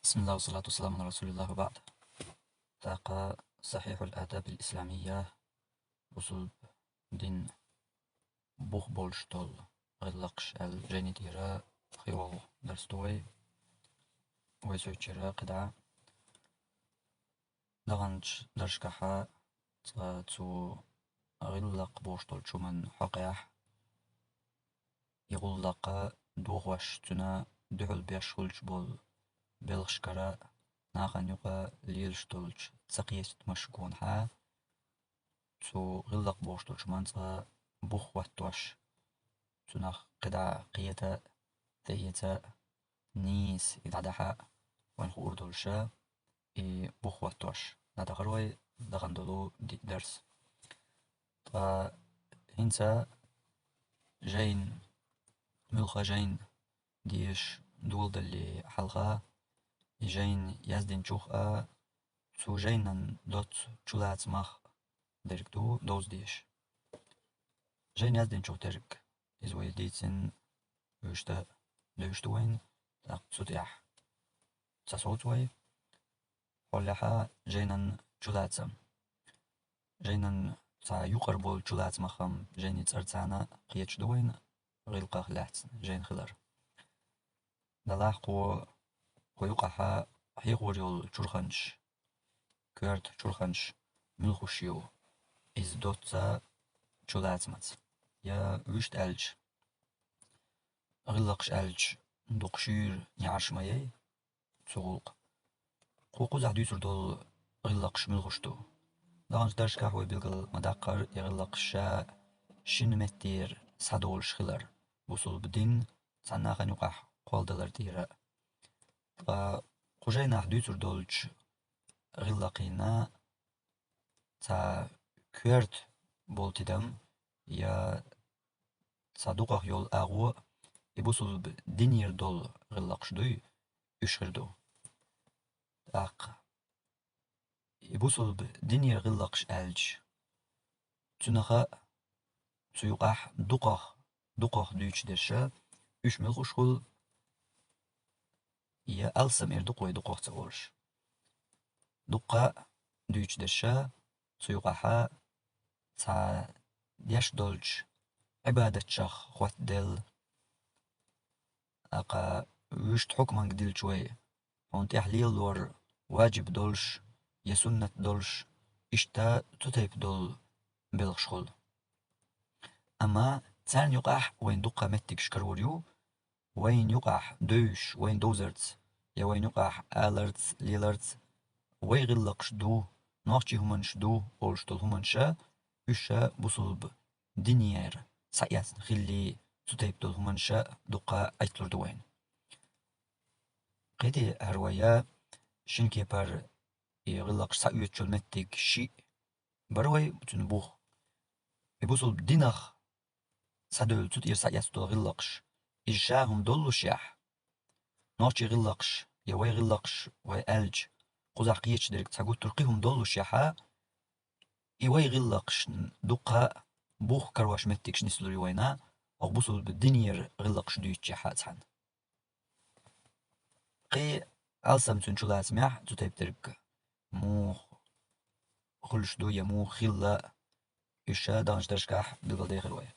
بسم الله والصلاة والسلام على رسول الله وبعد. تاق صحيح الآداب الإسلامية وصل دين بوخ بولش تول غلقش الجيني ديرا خيرو درستوي ويسويتشيرا قدعة دغنش درشكحا تو غلق بوش تول شومن حقيح يغلق دوغوش تنا دعول بيشولش بول بلغشكرا ناغن يقا ليلش تولش تسقيست مشكون حا تو غلق بوش تولش منطقة بوخ واتوش تناخ قدع قيتا ثيتا نيس إدعدحا وانخو أردولشا بوخ واتوش ندغروي دغندلو دي درس هنسا جين ملخا جين ديش دول دلي حلقة جين يزدين شوخا تو جينن دوت چولات مخ درك دوز ديش جين يزدين شوخ درك إزوي ديتسن وشتا دوشتوين تاق تسوتيح تسوتوي حولها جينن چولاتم جينن تا يقر بول چولات مخم جيني تسرتانا قيتش دوين غيلقا خلاتن جين خلر دلاح قو يقحا حيقور يول چورخنش كورت چورخنش ملخوشيو إز دوتا چولاتمت يا وشت ألج غلقش ألج دوقشير يعرشمايي تسوق قوقو زعديسر دول غلقش ملخوشتو دانش درش كحوي بيلقل مدقر يغلقشا شنمتير سادولش خلر بوصل بدين سناغن يقح قوالدلر ديرا قوجينا حديسر دولش غلقينا تا كورت بولتدم يا صادوقه يول أغو يبوصل بدينير دول غلقش دوي يشغردو أق يبوصل بدينير غلقش ألج تنخا تيوقح دوقه دويش درشا يش ملخوشخل يا ألسم دوقه تغورش دوقه دويش درشا تيوقحا تا ديش دولش عبادة شخ خوات دل أقا وشت حكمك دل شوي هون تحليل لور واجب دولش يسنة دولش إشتا تتيب دول بلغشخل أما تان يقح وين دقة متك شكروريو وين يقح دوش وين دوزرت يا وين يقح آلرت ليلرت وين غلقش دو ناخشي همنش دو أولشتل همنشا إشا بصلب دينير سايات خلي تتيب دول همنشا دقة أيتلر دوين قيدي هروايا شنكي بار يغلقش سايوت شل متك شي بروي بتنبوخ يبصل دينخ سادول تطير سايات دول غلقش إجاهم دولو شيح ناخشي غلقش يا وي غلقش وي ألج قزح قيتش درك تاقوت ترقيهم دولو شيحا إيوي غلقش دقة بوخ كرواش متكش نسلوري وينا أو بوصل بالدنير غلقش دويتش حاتحن قي ألسم تنشولات ميح تتيب درك مو خلش دو يمو خلا إشا دانش درشكاح بلغل ديخل وي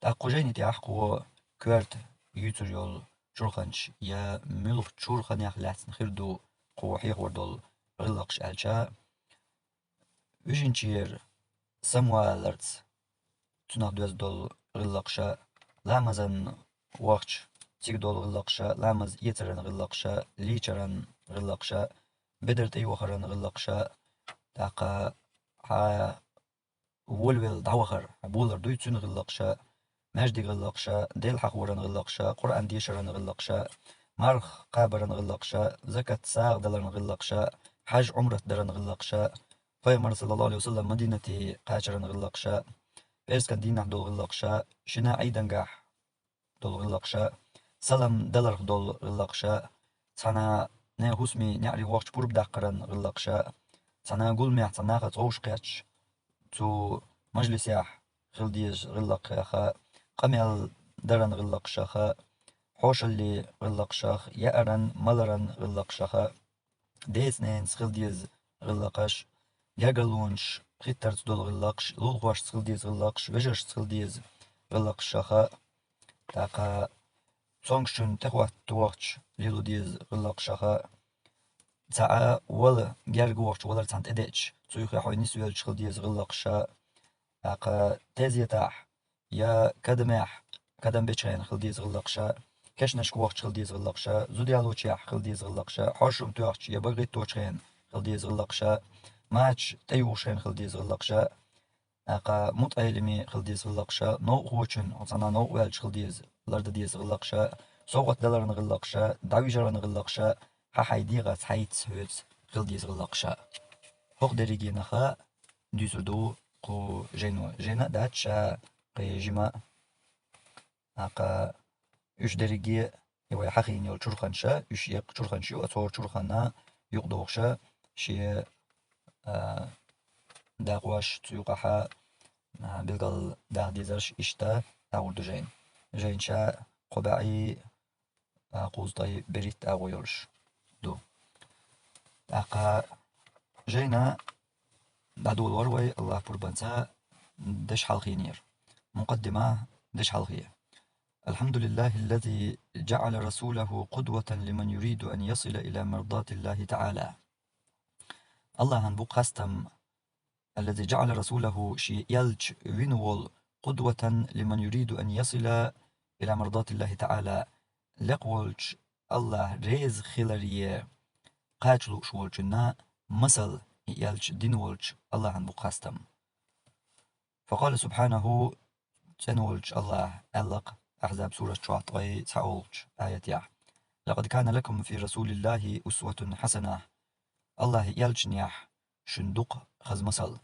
تاقو جيني تيحقو كورت يوتر يول شورخنش يا ملخ شورخن يخلاتن خيردو قو حيخ وردول غلقش ألشا ويجنشير سموالرت تناخ دوز دول غلقشا لامزن وقتش تيك دول غلقشا لامز يترن غلقشا ليترن غلقشا بدرت أي وخرن غلقشا تاقا ها ولول دعوخر بولر دويتسون غلقشا مجدي غلقشا ديل حق ورن غلقشا قرآن ديشرن غلقشا مرخ قابرن غلقشا زكاة ساغ دلرن غلقشا حج عمرة درن غلقشا فيمر صلى الله عليه وسلم مدينة قاشرن غلقشا بيرسكن دينح دول غلقشا شنا عيدنجاح دول غلقشا سلام دلر دول غلقشا سانا نه حسمي نعري وقت برب دقرن غلقشا سانا قول ميح سانا غوش قيتش تو مجلس ياح خلديج غلق ياخا قميل درن غلقشا خا حوش اللي غلقشاخ يأرن ملرن غلقشاخ ديسنين سخلديز غلقش يقلونش خيترت دول غلقش لولغوش سخلديز غلقش وجرش سخلديز غلقشاخ تاقا صونكشن تخوات توغش ليلو ديز غلقشاخ تاعا ولا جرغوش ولا تانت اديتش تسويخي حويني سويل شخلديز غلقشا تاقا تيزيتاح يا كدماح كدم بيتشين خلديز غلقشا كشنش وقت خلديز غلقشا زوديالو تشاح خلديز غلقشا حاشم توغش يا بغيت توغشين خلديز غلقشا ماتش تيوشين خلديز غلقشا اقا متأيلمي خلديز غلقشا نو خوچن وصانا نو ويلش خلديز لرد ديز غلقشا صوغت دلرن غلقشا داويجرن غلقشا حايديغا تحيت هوت خلديز غلقشا هوق دريجي نخا ديزودو قو جينا داتشا قيجيما اقا üç derigi يوي حقين يول چورخانشا üç يق چورخانشي وصور چورخانا يقدوغشا شي داغواش تيوقاحا بلغل داغ ديزرش إشتا داغوردو جينشا قبعي قوزطاي بريت أغويرش دو أقا جينا دادو الوروي الله بربانتا دش حلقينير مقدمة دش حلقية الحمد لله الذي جعل رسوله قدوة لمن يريد أن يصل إلى مرضات الله تعالى الله هنبو قستم الذي جعل رسوله شي يلج وينول قدوة لمن يريد أن يصل إلى مرضات الله تعالى لقولج الله ريز خلريه قاجلو شولجنا مثل يلج دينولج الله هنبو قستم فقال سبحانه تنولج الله ألق أحزاب سورة شعطي تعولج آية لقد كان لكم في رسول الله أسوة حسنة الله يلجنيح شندق خز مثل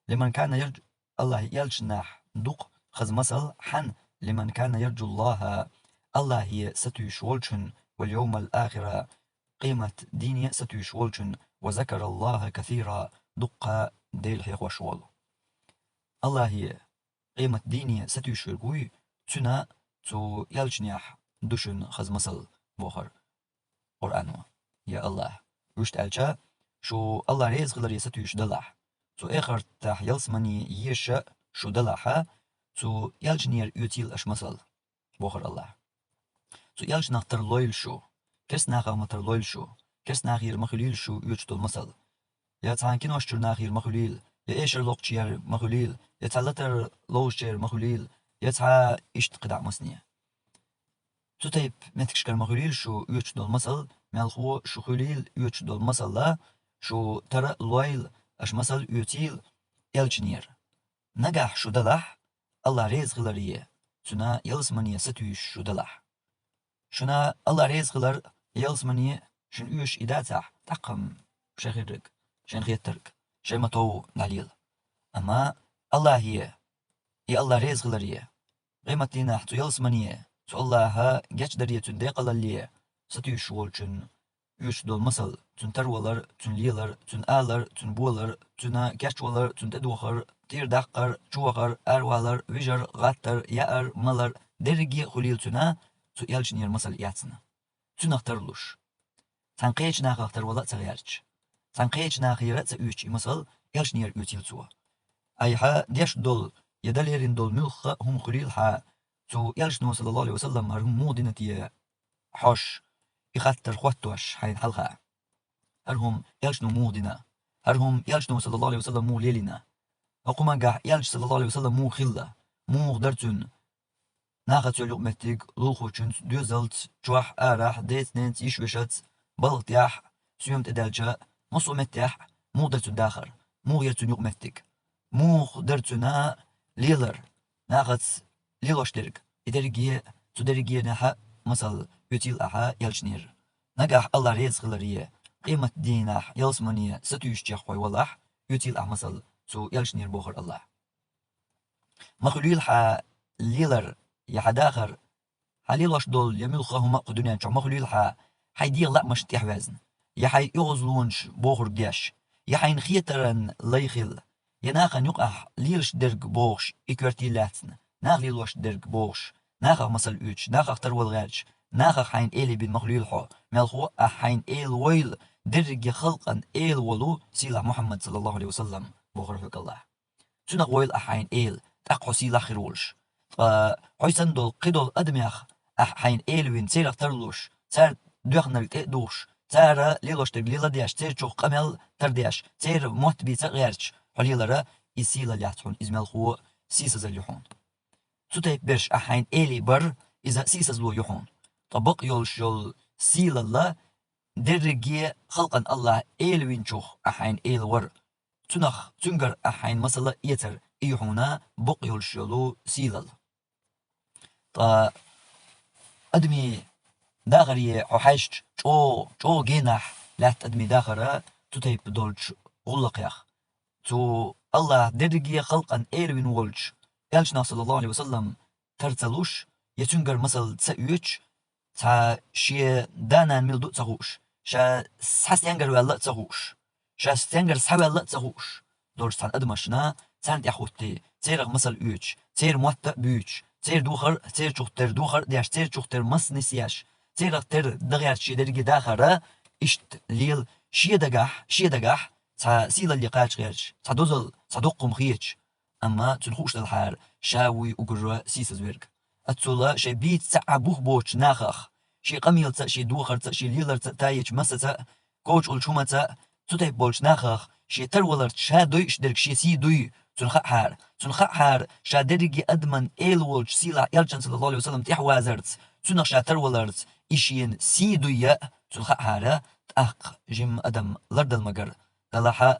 لمن كان يرجو الله يلجناح دق خز مثل حن لمن كان يرجو الله الله هي ستيشولشن واليوم الآخرة قيمة ديني ستيشولشن وذكر الله كثيرا دق ديل هيخ وشول الله هي قيمة ديني ستيشولغوي تنا تو يلجنيح دوشن خز مثل بوخر قرآنو يا الله رشت ألجا شو الله ريز غلر يستيش دلح تو اخر تاح يلسمني يشا شو دلحا تو يلجنير يوتيل اش مثل بوخر الله تو يلج نختر لويل شو كرس ناخر متر لويل شو كرس ناخير مخليل شو يوتشتو المثل يا تانكين واشتر ناخير مخليل يا ايشر لوقتشير مخليل يا تالتر لوشير مخليل يا تا اشت قدع مسنية تو تيب متكشكر مخليل شو يوتشتو المثل مالخو شو خليل يوتشتو المثل لا شو ترى لويل اش مثل يوتيل يلجنير نجح شو دلح الله ريز غلريه تنا يلسمني ستويش شو دلح شنا الله ريز غلر يلسمني شن يوش إداتح تقم شخيرك شن خيترك شن متو ناليل أما الله هي الله ريز غلريه قيمتنا حتو يلسمني تو الله ها جاش دريه تندق لليه ستويش والجن يوش دول مثل تن ترولر تن ليلر تن آلر تن بولر تنا كاشولر تن تدوخر تير دقر چوغر أروالر ويجر غاتر يأر ملر درجي خليل تنا تو يلجنير مثل ياتنا تن اخترلوش تنقيج ناخ اختر ولا تغيرش تنقيج ناخ يرأس يوش مثل يلجنير يوتيل توا أيها ديش دول يدليرين دول ملخ هم خليل ها تو يلجنو صلى الله عليه وسلم مرهم مودنتي حوش يخطر خوتوش حين حلقة هرهم يلجنو مودنا هرهم يلجنو صلى الله عليه وسلم مو ليلنا أقوم قاع يلج صلى الله عليه وسلم مو خلة مو غدرتون ناخد يلوق متيق لوخوچن دوزلت جواح آراح ديت ننت يشوشت بلغت ياح سيومت إدالجا مصو متياح مو درتون داخر مو غيرتون يوق متيق مو غدرتونا ليلر ناخد ليلوش درق إدرقية تدرقية ناحا مثل يوتيل أحا يلجنير نجح الله ريز غلريه قيمة ديناح يلسمنية ستيوش جاخوي والله يوتيل أح مثل تو يلجنير بوخر الله مخليل حا ليلر يحداخر حليلوش دول يملخهم قدنيا جو مخليل حا حيدير لا مش تحوازن يحي يغزلونش بوخر جاش يحي نخيترن ليخل يناخن يقح ليلش درق بوخش إكورتي لاتن ناخ ليلوش درق بوخش ناخ مثل اوش ناخ اختر والغاج ناخ حين إلي بن مخليل حو ملخو أحين إل ويل درج خلقا إل ولو سيلا محمد صلى الله عليه وسلم بخرفك الله تنق ويل أحين إل تقو سيلا خيرولش فحيسن دول قدول أدميخ أحين إل وين سيرخ ترلوش سار دوخنر تقدوش سار ليلوش تقليلا دياش سير چوخ قمل تردياش سير موت بي تغيرش حليلرا إسيلا ليحتون إزمالخو سيسا زليحون تتيب برش أحين إلي بر إذا سيسا زلو يحون طبق يولش يول سيلا الله درجي خلقا الله إيل وينشوخ أحين إيل ور تنخ تنقر أحين مثلا يتر إيحونا بق يولش يولو سيلا طا أدمي داخري ححشت جو جينح لات أدمي داخرة تتيب دولش غلق يخ تو الله درجي خلقا إيل وين ولش يالشنا صلى الله عليه وسلم ترتلوش يتنقر مثل تسأيوش تا شي دانا ميلدو تغوش شا سحستيانجر ولا تغوش شا ستيانجر سحوي ولا تغوش دورش تان أدمشنا تان يحوتي تيرغ مثل يوش تير موتا بيوش تير دوخر تير چوختر دوخر دياش تير چوختر مس نسياش تيرغ تير دغيار شي درجي داخرة اشت ليل شي دقاح تا سيلا اللي قاش غيرش تا دوزل تا دوقم خيش أما تنخوش للحار شاوي وقروا سيسز ويرك أتسولا شي بيت سعبوه بوش ناخخ شي قميل تا شي دوخر تا شي ليلر تا تايج مسا تا كوش والشوما تا تتيب بولش ناخخ شي ترولر شا دويش درك شي سي دوي تنخ حار شا درجي أدمن إيل وولش سيلا يالجان صلى الله عليه وسلم تحوازرت تنخ شا ترولرت إشيين سي دويا تنخ حارة تأق جم أدم لرد المقر دلحا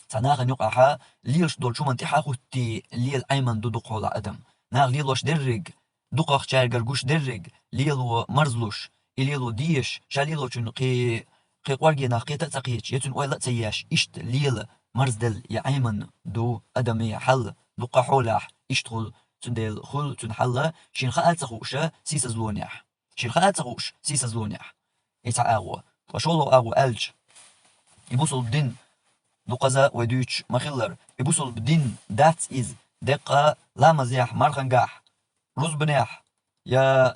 تناغ نقعها ليلش دول شوما تحاخوتي ليل أيمن دو دقولا أدم ناغ ليلوش درج دقاق شارجر قوش درج ليلو مرزلوش ليلو ديش شا ليلو چون قي قوارجي ناقية تتقيش يتون ويلا تياش اشت ليل مرزدل يا أيمن دو أدمي حل دقا حولاح اشتغل تندل خل تنحل شين خاات تخوشة سيسا زلونيح شين خاات تخوش سيسا زلونيح يتع أغوى وشولو أغوى ألج يبوصل بدين دقزا ودوش مخلر يبوصل بدين that is دقة لا مزيح مرخنقاح روز بنيح يا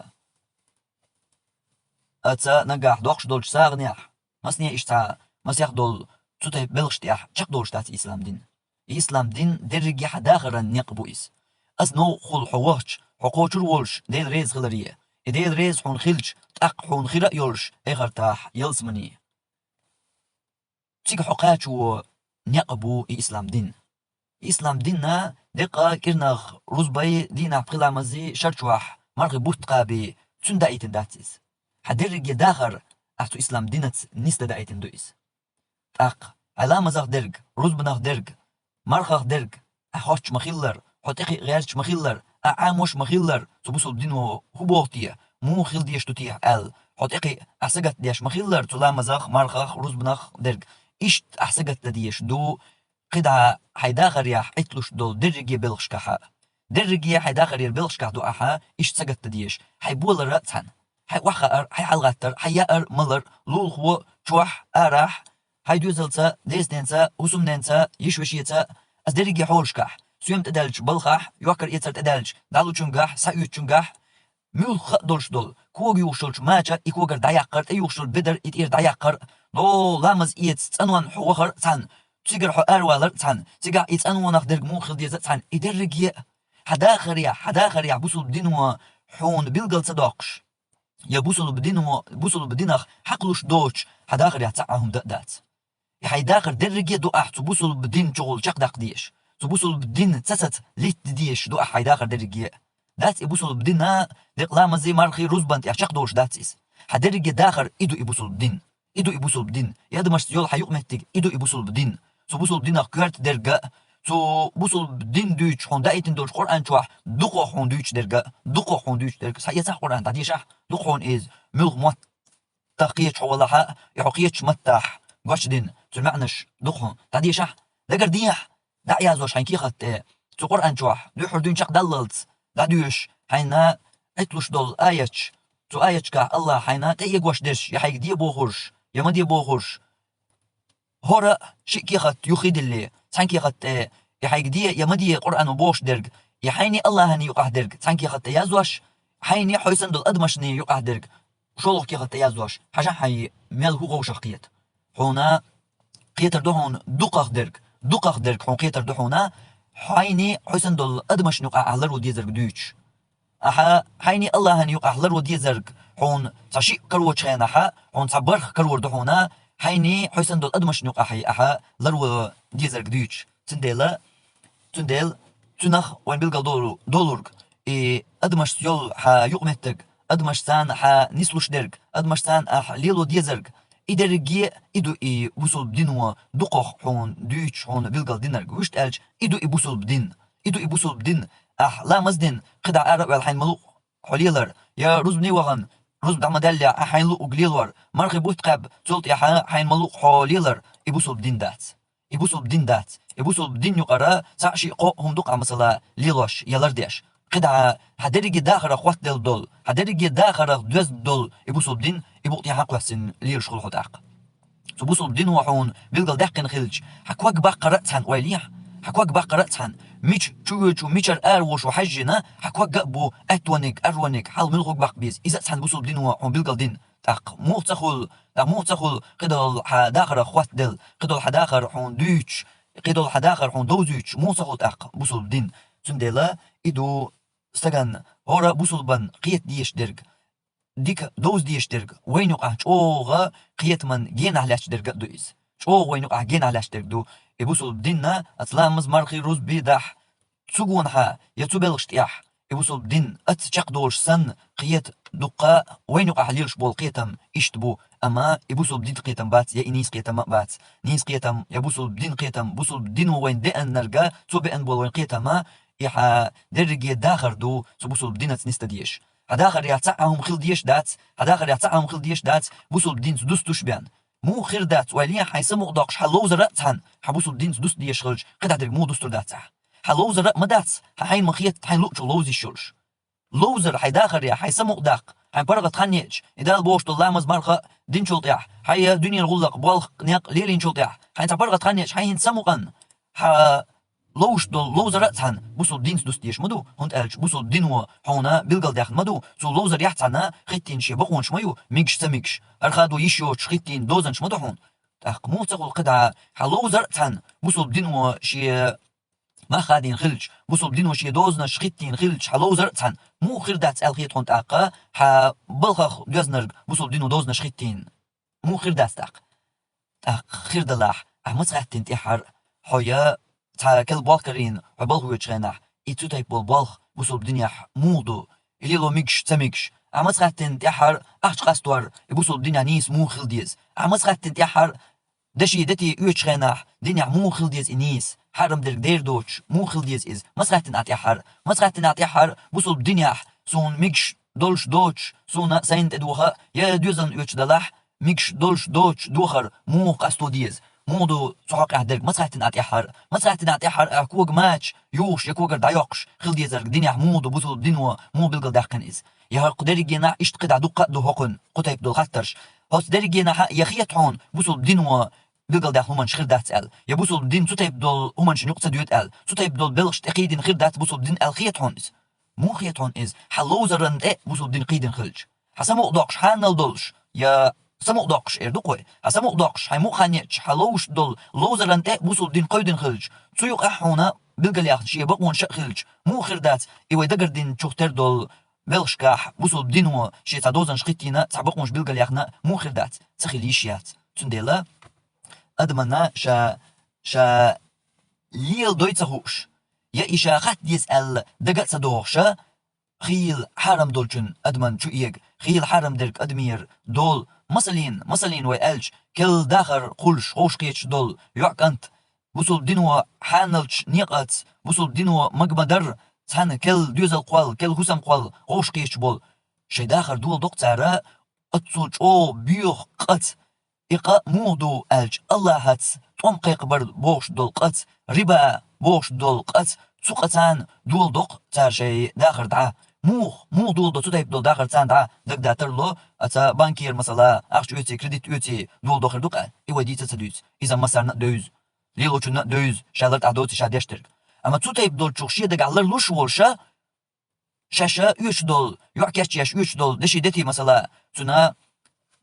أتا نقاح دوخش دولش ساغنيح مسنيا إشتا مسيح دول تتهي بلغشتيح چق دولش تات إسلام دين إسلام دين درجي حداخرا نقبويس أس نو خل حوغش حقوشر ولش ديل ريز خلرية ديل ريز حون خلش تق حون خيرا يولش إغرتاح يلسمني تيك حقاتشو نقبو إسلام دين إسلام ديننا دقا كرناغ روزباي دينا بقلا مزي شرشوح مرغي بوت قابي تون دايتن داتيز حدرج داخر أحتو إسلام دينت نيست دايتن دويس تاق علامة زاغ درج روزبناغ درج مرغاغ درج أحوش مخيلر حتقي غيرش مخيلر أعاموش مخيلر تبوصل دينو هبوغتيا مو خيل ديش توتيح أل حتقي أحسقت ديش مخيلر تلامة زاغ مرغاغ روزبناغ درج إشت أحسقت ديش دو قدعة حيداخر يا حيتلوش دول درجي بلغش كحا درجي حيداخر يربلغش كحدو أحا إيش تسقط تديش حيبول الرأسان حي وخر حي حلغتر حي يأر ملر لول خو شوح أراح حي دوزلتا ديزننتا وسمننتا يشوشيتا أز درجي حولش كح سيوم تدلج بلخح يوكر يتر تدلج دالو چونگح سايو چونگح مول خدولش دول كوغ يوشلش ماچا إكوغر دايقر أيوشل بدر إتير دايقر دو لامز إيت تنوان حوغر تان تيجر حو أروالر تان تيجا يتأنونخ درج موخل ديزا تان إدرجي حداخر يا بوصل بدينو حون بيلقل صداقش يا بوصل بدينخ حقلوش دوش حداخر يا تعاهم دات يا حيداخر درجي دو أح تبوصل بدين شغل شق داق ديش تبوصل بدين تست ليت ديش دو أح حيداخر درجي دات يبوصل بدينها دقلام زي مرخي روزبنت يا شق دوش داتيس حدرجي داخر إدو يبوصل بدين يا دمشت يول حيقمتك إدو يبوصل بدين تبوصل بدينخ كارت درجة تبوصل بدين دوش حون دايتن دوش قرآن شوح دقو حون دوش درجة سيسا قرآن تعدي شح دقو حون إز ملغ موت تقيتش حولها يحقيتش متاح قاش دين تلمعنش دقو تعدي شح لقر ديح دعيا زوش حين كيخت تو قرآن شوح دو حردون شق دللت دعدوش حينا اتلوش دول آيتش تو آيتش كا الله حينا تأيق واش ديش يحيق دي بوخرش يما دي بوخرش هورا شيء كيخت يخيد اللي سان كيخت يحيق دي يما دي قرآن وبوش درج يحيني الله هني يقع درج سان كيخت يازوش حيني حيسن دول أدمشني يقع درك شولك كي غت يازوش حاجة حي مال هو غوش قيت هنا قيتر دهون دقق درك هون قيتر دهونا حيني حيسن دول أدمش نقع على رودي زرق دوتش أها حيني الله هن يقع على رودي زرق هون تشي كرو تشينا ها هون صبرخ كرو دهونا حيني حيسن دول أدمش نقع حي أها لرو دي زرق دوتش تندل تنخ وين بيلقى دولورك أدمش يول ها يقمتك أدمش سان ها نسلوش درك أدمش سان ليلو ديزرك إدرجي إدو بوصل بدينوا دقق هون دوتش هون بيلقى دينرك وش تالج إدو بوصل بدين إدو بوصل بدين لا مزدين قدع عرب الحين ملوك حليلر يا رز بني وغن رز دعم دلع حين لو قليلور مرخي بوت قب تلت يا حين ملوك حليلر يبوصل بدين دات يبوصل بدين يقرا تعشي قوهم دقع مثلا ليلوش يلرديش قدع هدرجي داخل اخوات دول هدرجي داخل دوز دول يبوصل بدين يبوطي حق وحسن لير شغل حداق تبوصل بدين وحون بيلقى داقن خلج حكواك بقرتهن ويليح حكواك بقرتهن ميش تشوجو ميشر اروش وحجنا حكواك قبو اتونك حال ملغوك باق بيز اذا تسحن بوصل بدين وحون بيلقى دين تاق مو تخل قدر داخل اخوات دل قدر حداخل حون دوتش قدر حداخل حون دوزوتش مو تخل تاق بوصل بدين سندلا إدو استغن هورا بوصل بن قيت ديش درك ديك دوز ديش درك وين يقع شوغا قيت من جين علاش درك دويز شوغ وين يقع جين علاش درك دو يبوصل بديننا اتلامز مرخي روز بيدح تسوغونها يتوبلغش تياح يبوصل بدين اتشق دولش سن قيت دقا وين يقع ليرش بول قيتم اشتبو اما يبوصل بدين قيتم بات يا انيس قيتم بات نيس قيتم يبوصل بدين قيتم بوصل بدين وين دئن نرجع توبئن بول وين قيتم يحا درجي داخر دو سبوصل بدين تنستديش هداخر يعتقهم خل ديش دات هداخر يعتقهم خل ديش دات بوصل بدين تدوستوش بيان مو خير دات وليا حيسمو داقش حلو زرقتهن حبوصل بدين تدوست ديش خلج قد درج مو دوستر دات حلو زرق ما دات حين مخيت حين لوتش لوزي شلش لوزر حيداخر يا حيسمو داق حين برغت خنيج اذا البوش طلامز مرخه دين شلطيح حي دنيا الغلق بالخ نيق ليلين شلطيح حين برغت خنيج حين سمو قن لوش دول لوزرتهن بوصل دين دوستيش مدو هند ألش بوصل دين هونا بيلقل داخل مدو سو لوزر يحتنا خيتين شي بقون شميو ميكش سميكش أرخادو يشيو خيتين دوزن شمدو هون تاق مو تقول قدعة حلوزرتهن بوصل دين شي ما خادين خلج بوصل دين شي دوزنا شخيتين خلج حلوزرتهن مو خير دات الخيت هون تاقا بلخخ جزنرج بوصل دين دوزنا شخيتين مو خير دات تاق خير دلاح أحمد خاتين تحر حيا تا كل بالكرين عبالغ ويتشينح إتو تايب بالبالغ بوصل بدنيا مودو اللي لو ميكش تميكش عمس خاتن تحر أحش قاستوار بوصل بدنيا نيس مو خلديز عمس خاتن تحر دشي دتي ويتشينح دنيا مو خلديز إنيس حرم درك دير دوتش مو خلديز إز مسخاتن أتحر مسخاتن أتحر بوصل بدنيا سون ميكش دولش دوتش سون ساينت ادوخا يا دوزن ويتش دلاح ميكش دولش دوتش دوخر مو قاستو ديز مودو صحاق احدرك مسحتن اتحر اكوغ ماتش يوش يكوغر دايوقش خل ديزرك دنيا مودو بوصل دينو مو بلقل داقن از يا قدري جينا اشتقد دقه دو هقن قتيب دو خطرش هوس دري جينا يخيت هون بوصل دينو بلقل داخل من شخير دات ال يا بوصل دين تتيب دول هما نقطه ديوت ال تتيب دول بلغش تقيدين خير دات بوصل دين ال خيت هون از مو خيت هون از حلوزرن بوصل دين قيدين خلج حسمو دقش حانل دولش يا سمو داقش اردقوي سمو داقش هاي مو خانيتش حلوش دول لوزرنت بوصل دين قيدن خلج تسويق احونا بلقل ياخد شي بقون شق خلج مو خردات ايوه دقر دين تشوختر دول بلشكاح بوصل دين هو شي تادوزن شقيتينا تعبقونش بلقل ياخنا مو خردات تخيليشيات تنديلا ادمنا شا ليل دويتسهوش يا إشا خات يسأل دقت صدوخشا خيل حرم دولشن أدمن شو إيج خيل حرم درك أدمير دول مسلين ويألش كل داخر قلش خوش قيتش دول يعك أنت بوصل دينو حانلش نيقات بوصل دينو مقبدر تحن كل دوزل قوال كل حسام قوال خوش قيتش بول شي داخر دول دقتارا أتصلش أو بيوخ قت إقا مودو ألش الله هات توم قيقبر بوش دول قت ربا بوش دول قت سوقتان دول دق تار شي داخر دعا مو دول دو تدايب دول داخر تان دعا دق داتر لو أتا بانكير مثلا أخش يوتي كريديت يوتي دول داخر دقا إيوا دي تتدوز إذا مسارنا دوز ليلو چنا دوز شالرت عدوتي شاديشتر أما تدايب دول چوخشي دق علر لوش ولشا شاشة 3 دول يعكش 3 دول دشي دتي مثلا تنا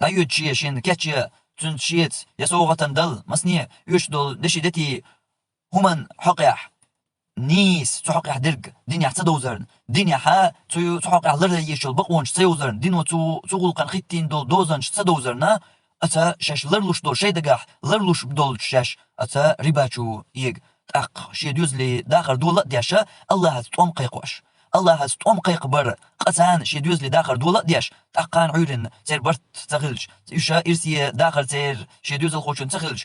لا يوتشي شين كاتش تن شيت يسوغة دل مسنية 3 دول دشي دتي همان حقيح نيس تحقيح درج دنيا تدوزرن دنيا ها تحقيح لر يشل بقونش تيوزرن دينو تقول كان خيتين دول دوزنش تدوزرنا أتا شاش لرلوش دول شي دقاح لرلوش بدول شاش أتا رباچو يج أق شي دوزلي داخل دولة دياشا الله هتقوم قيقوش الله هتقوم قيق بر قطعان شي دوزلي داخل دولة دياش تقان عيرن تير برت تغلج يشا إرسي داخل تير شي دوزل خوشن تغلج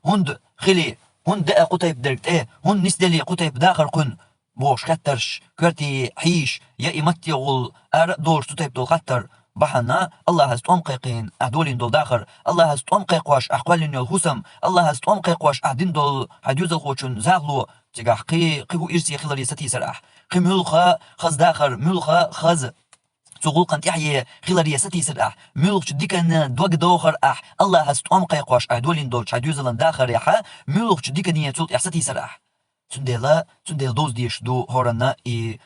هند خلي هند قطيب درجت هن نسدلي قطيب داخل قن بوش خطرش كرتي حيش يا إمتي غول دورش تطيب دول خطر بحنا الله هستوم قيقين أهدولين دول داخر الله هستوم قيقواش أحوالين يول حسم الله هستوم قيقواش أهدين دول حديوز الخوشن زاغلو تيقاح قيقو إرسي خلالي ستي سرح قي ملخا خز داخر ملخا خز تقول قنت يحيى خلالي ستي سرح ملخ ديكن دوق دوخر الله هستوم قيقواش أهدولين دول حديوز لن داخر يحا ملخ ديكن يتولت يحستي سرح تندل دوز ديش دو هورنا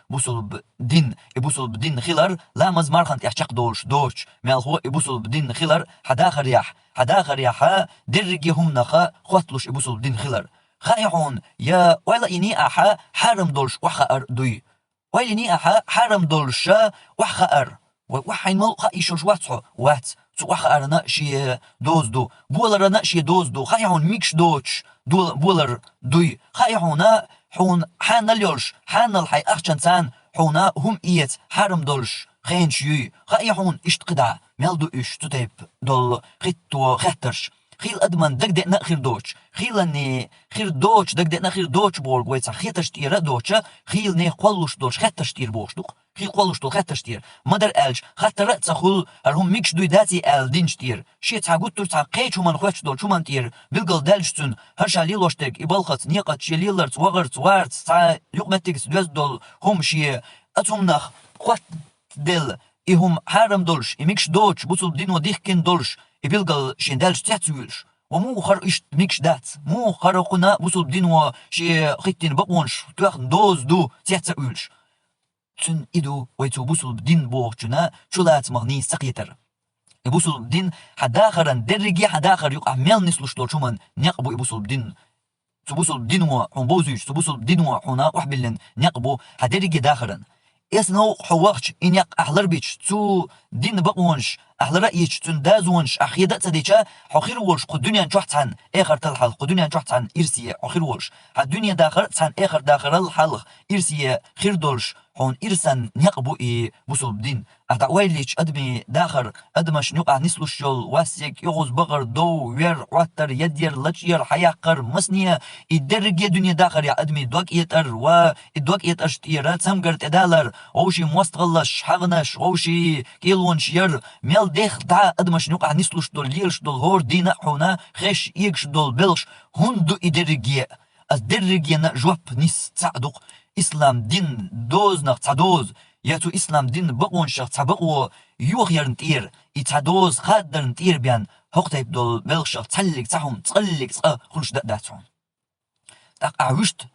بوصل بدين بوصل بدين خلر لا مزمار خنت يحشق دورش مال هو بوصل بدين خلر حدا خريح درجي هم نخا خوتلوش بوصل بدين خلر خايحون يا ولا إني أحا حرم دولش وخأر دوي ولا إني أحا حرم دولش وخأر وحين مل خايشوش وات وخأرنا شي دوز دو بولرنا شي دوز دو خايحون ميكش دوتش بولر دوي خايحونا حون حان اليولش حان الحي أخشنسان حونا هم إيت حرم دولش خين شيوي خايحون اشتقدع ميلدو إش تتيب دول خيتو خيترش خيل أدمن دقدقنا خير دوتش خيلني خير دوتش دقدقنا خير دوتش بورغ ويتسا خيترش تيرا دوتشا خيل ني قولوش دوتش خيترش تير بوشتوق خيل قولوش دول خيترش تير مدر ألش خاطر تسخل هرهم ميكش دوي داتي أل دينش تير شي تساقوت تور تساقيت شو من خوش دول شو من تير بلقل دالشتون هرشا ليلوشتك إبالخت نيقت شي ليلرت وغرت وارت سا يقمتكس دوز دول هم شي أتهم نخ خوات دل إهم حرم دولش إميكش دوتش بوصل دينو ديخكين دولش إبلقل شندالش تحتويلش ومو خر إشت ميكش دات مو خرقنا بوصل دينو شي خيتين بقونش تواخن دوز دو تحتويلش تن إدو ويتو بوصل بدين بوغجنا شلات مغني سقيتر بوصل بدين حداخرن درجي حداخر يقع ميل نسلوش دول شومن نقبو بوصل بدين تبوصل بدين وحن بوزيش تبوصل بدين وحنا وحبلن نقبو حدرجي داخرن اسنو حوقش إن يق أحلر بيش تو دين بقونش أحلر رأيش تن دازونش أخيدا تديشا حخير ولش قدنيا نجحتن آخر تلحل قدنيا نجحتن إرسية حخير ولش الدنيا داخل تن آخر داخل الحلق إرسية خير دولش حون إرسن نقبو بوصل بدين أدعويليش أدمي داخر أدمش نقع نسلوش يول واسيك يغوز بغر دو وير واتر يدير لتشير حياقر مسنية الدرجة دنيا داخر يا أدمي دوك يتر ودوك يترشتير تسمقرت إدالر ووشي موستغلش حغنش ووشي كيلونش ير ميل ديخ دا أدمش نقع نسلوش دول ليرش دول هور دينا حونا خيش يكش دول بلش هندو الدرجة جواب نس تعدق إسلام دين دوز نق تعدوز ياتو إسلام دين بقون شخص تبقو يوغير نتير يتعدوز خادر نتير بيان هقتيب دول بلغشخ تسلق تحهم تقلق خلش داتهم تاق وشت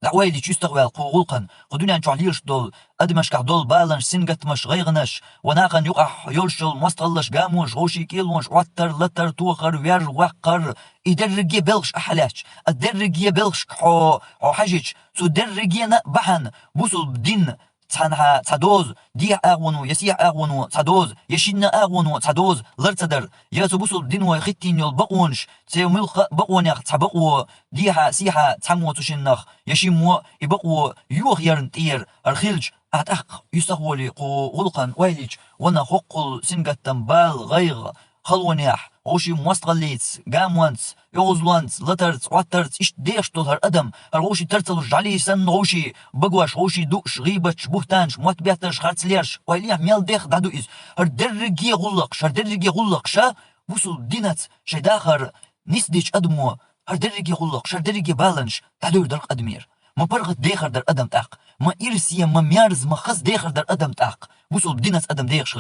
دعوالي تشتغل قوغلقن قدوني أنشو عليرش دول أدمش دول بالنش سنقت مش غيغنش وناقن يقع يولشل مستغلش قاموش غوشي كيلونش واتر لتر توخر وير وقر يدرجي بلغش أحلاش الدرجي بلغش حو حجيج سو درجي بحن بوصل بدين تانها تدوز دي أغونو يسيح أغونو تدوز يشينا أغونو تدوز لرتدر ياتو بوصل دين ويختين يول بقونش تيوميل بقونيخ تبقو ديها سيحا تمو تشنخ يشيمو يبقو يوغيرن تير الخلج أتأق يستغولي قو غلقن ويليج وانا خوقل سنغتن بال غيغ خلونيح غوشي مستغليت قاموانت يوزلوانت لترت واترت إش ديش دول هر أدم هر غوشي ترتلش عليه سن غوشي بقواش غوشي دوش غيبتش بوهتانش موت بيترش خارتليرش ويليه ميل ديخ دادو إز هر درجي غلقش وصل دينات شي داخر نسديش أدمو هر درجي بالنش دادو درق أدمير ما برغت ديخر در أدم تاق ما إرسية ما ميارز ما خص ديخر در أدم تاق بوصل بدينات أدم ديخ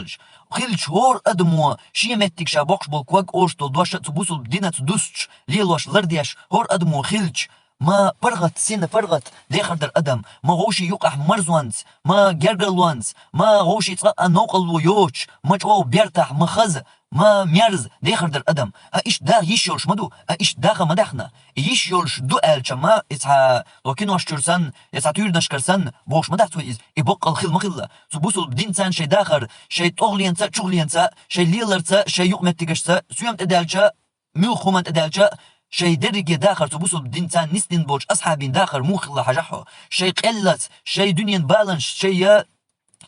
خلج هور أدمو شيمتك شابوكش بالكواق أورش دول دوشة بوصل بدينات دوستش ليلوش لرديش هور أدمو خلج ما برغت سين فرغت داخل در أدم ما غوشي يقح مرزوانس ما جرجلوانس ما غوشي تقع نوقل ويوش ما جو بيرتاح ما خز ما ميرز داخل در أدم إيش دا يشيلش مدو إيش داخل مدخنا يشيلش دو ما إسها لكن واشترسن إسها تيردنشكرسن بوش مدحتو إز إبقى الخل مخلة سبوسل بدين سان شي داخل شي تغلينسا شغلينسا شي ليلرسا شي يقمتكشسا سويم تدالشا ميوخومن تدالشا شي درجة داخل تبوسل بدين سان نستن بوش أصحابين داخل موخلة حجحو شي قلت شي دنيا بالانس شي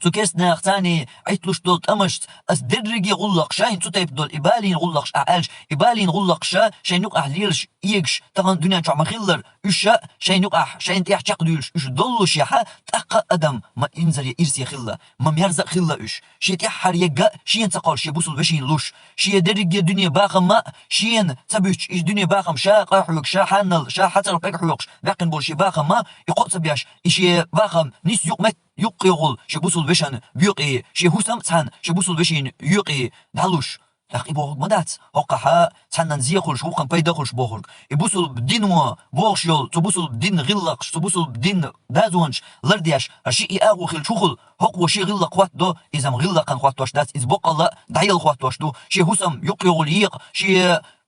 تكسنا ثاني عيتلوش دولت أمشت أس درجي غلق شاين تتايب دول إبالين غلقش أعالش إبالين غلقش شاين يقع ليلش إيجش تغن دنيا شو مخلر إشا شاين يقع شاين تيح شقدولش إش دولش يحا تأقى أدم ما إنزل يرسي خلا ما ميرزق خلا إش شي تيحر يقا شين تقال شي بوصل بشين لوش شي درجي دنيا باخم ما شين تبيش إش دنيا باخم شا قاحوك شا حنل شا حتر بيحوكش باقن بول شي باخم ما يقوت سبياش إشي باخم نيس يقمت يقيغل شبوسل بشن بيقي شي هوسم تسان شبوسل بشين يقي دالوش لقي بوغ مدات هقها تسان نزيخل شوقن بيدخلش بوغ يبوسل بدين بوغشيل تبوسل بدين غلق تبوسل بدين دازونش لردياش شي اغو خل شغل هق وشي غلق وات دو اذا غلقن وات واش دات از بقلا دايل وات واش دو شي هوسم يقيغل يق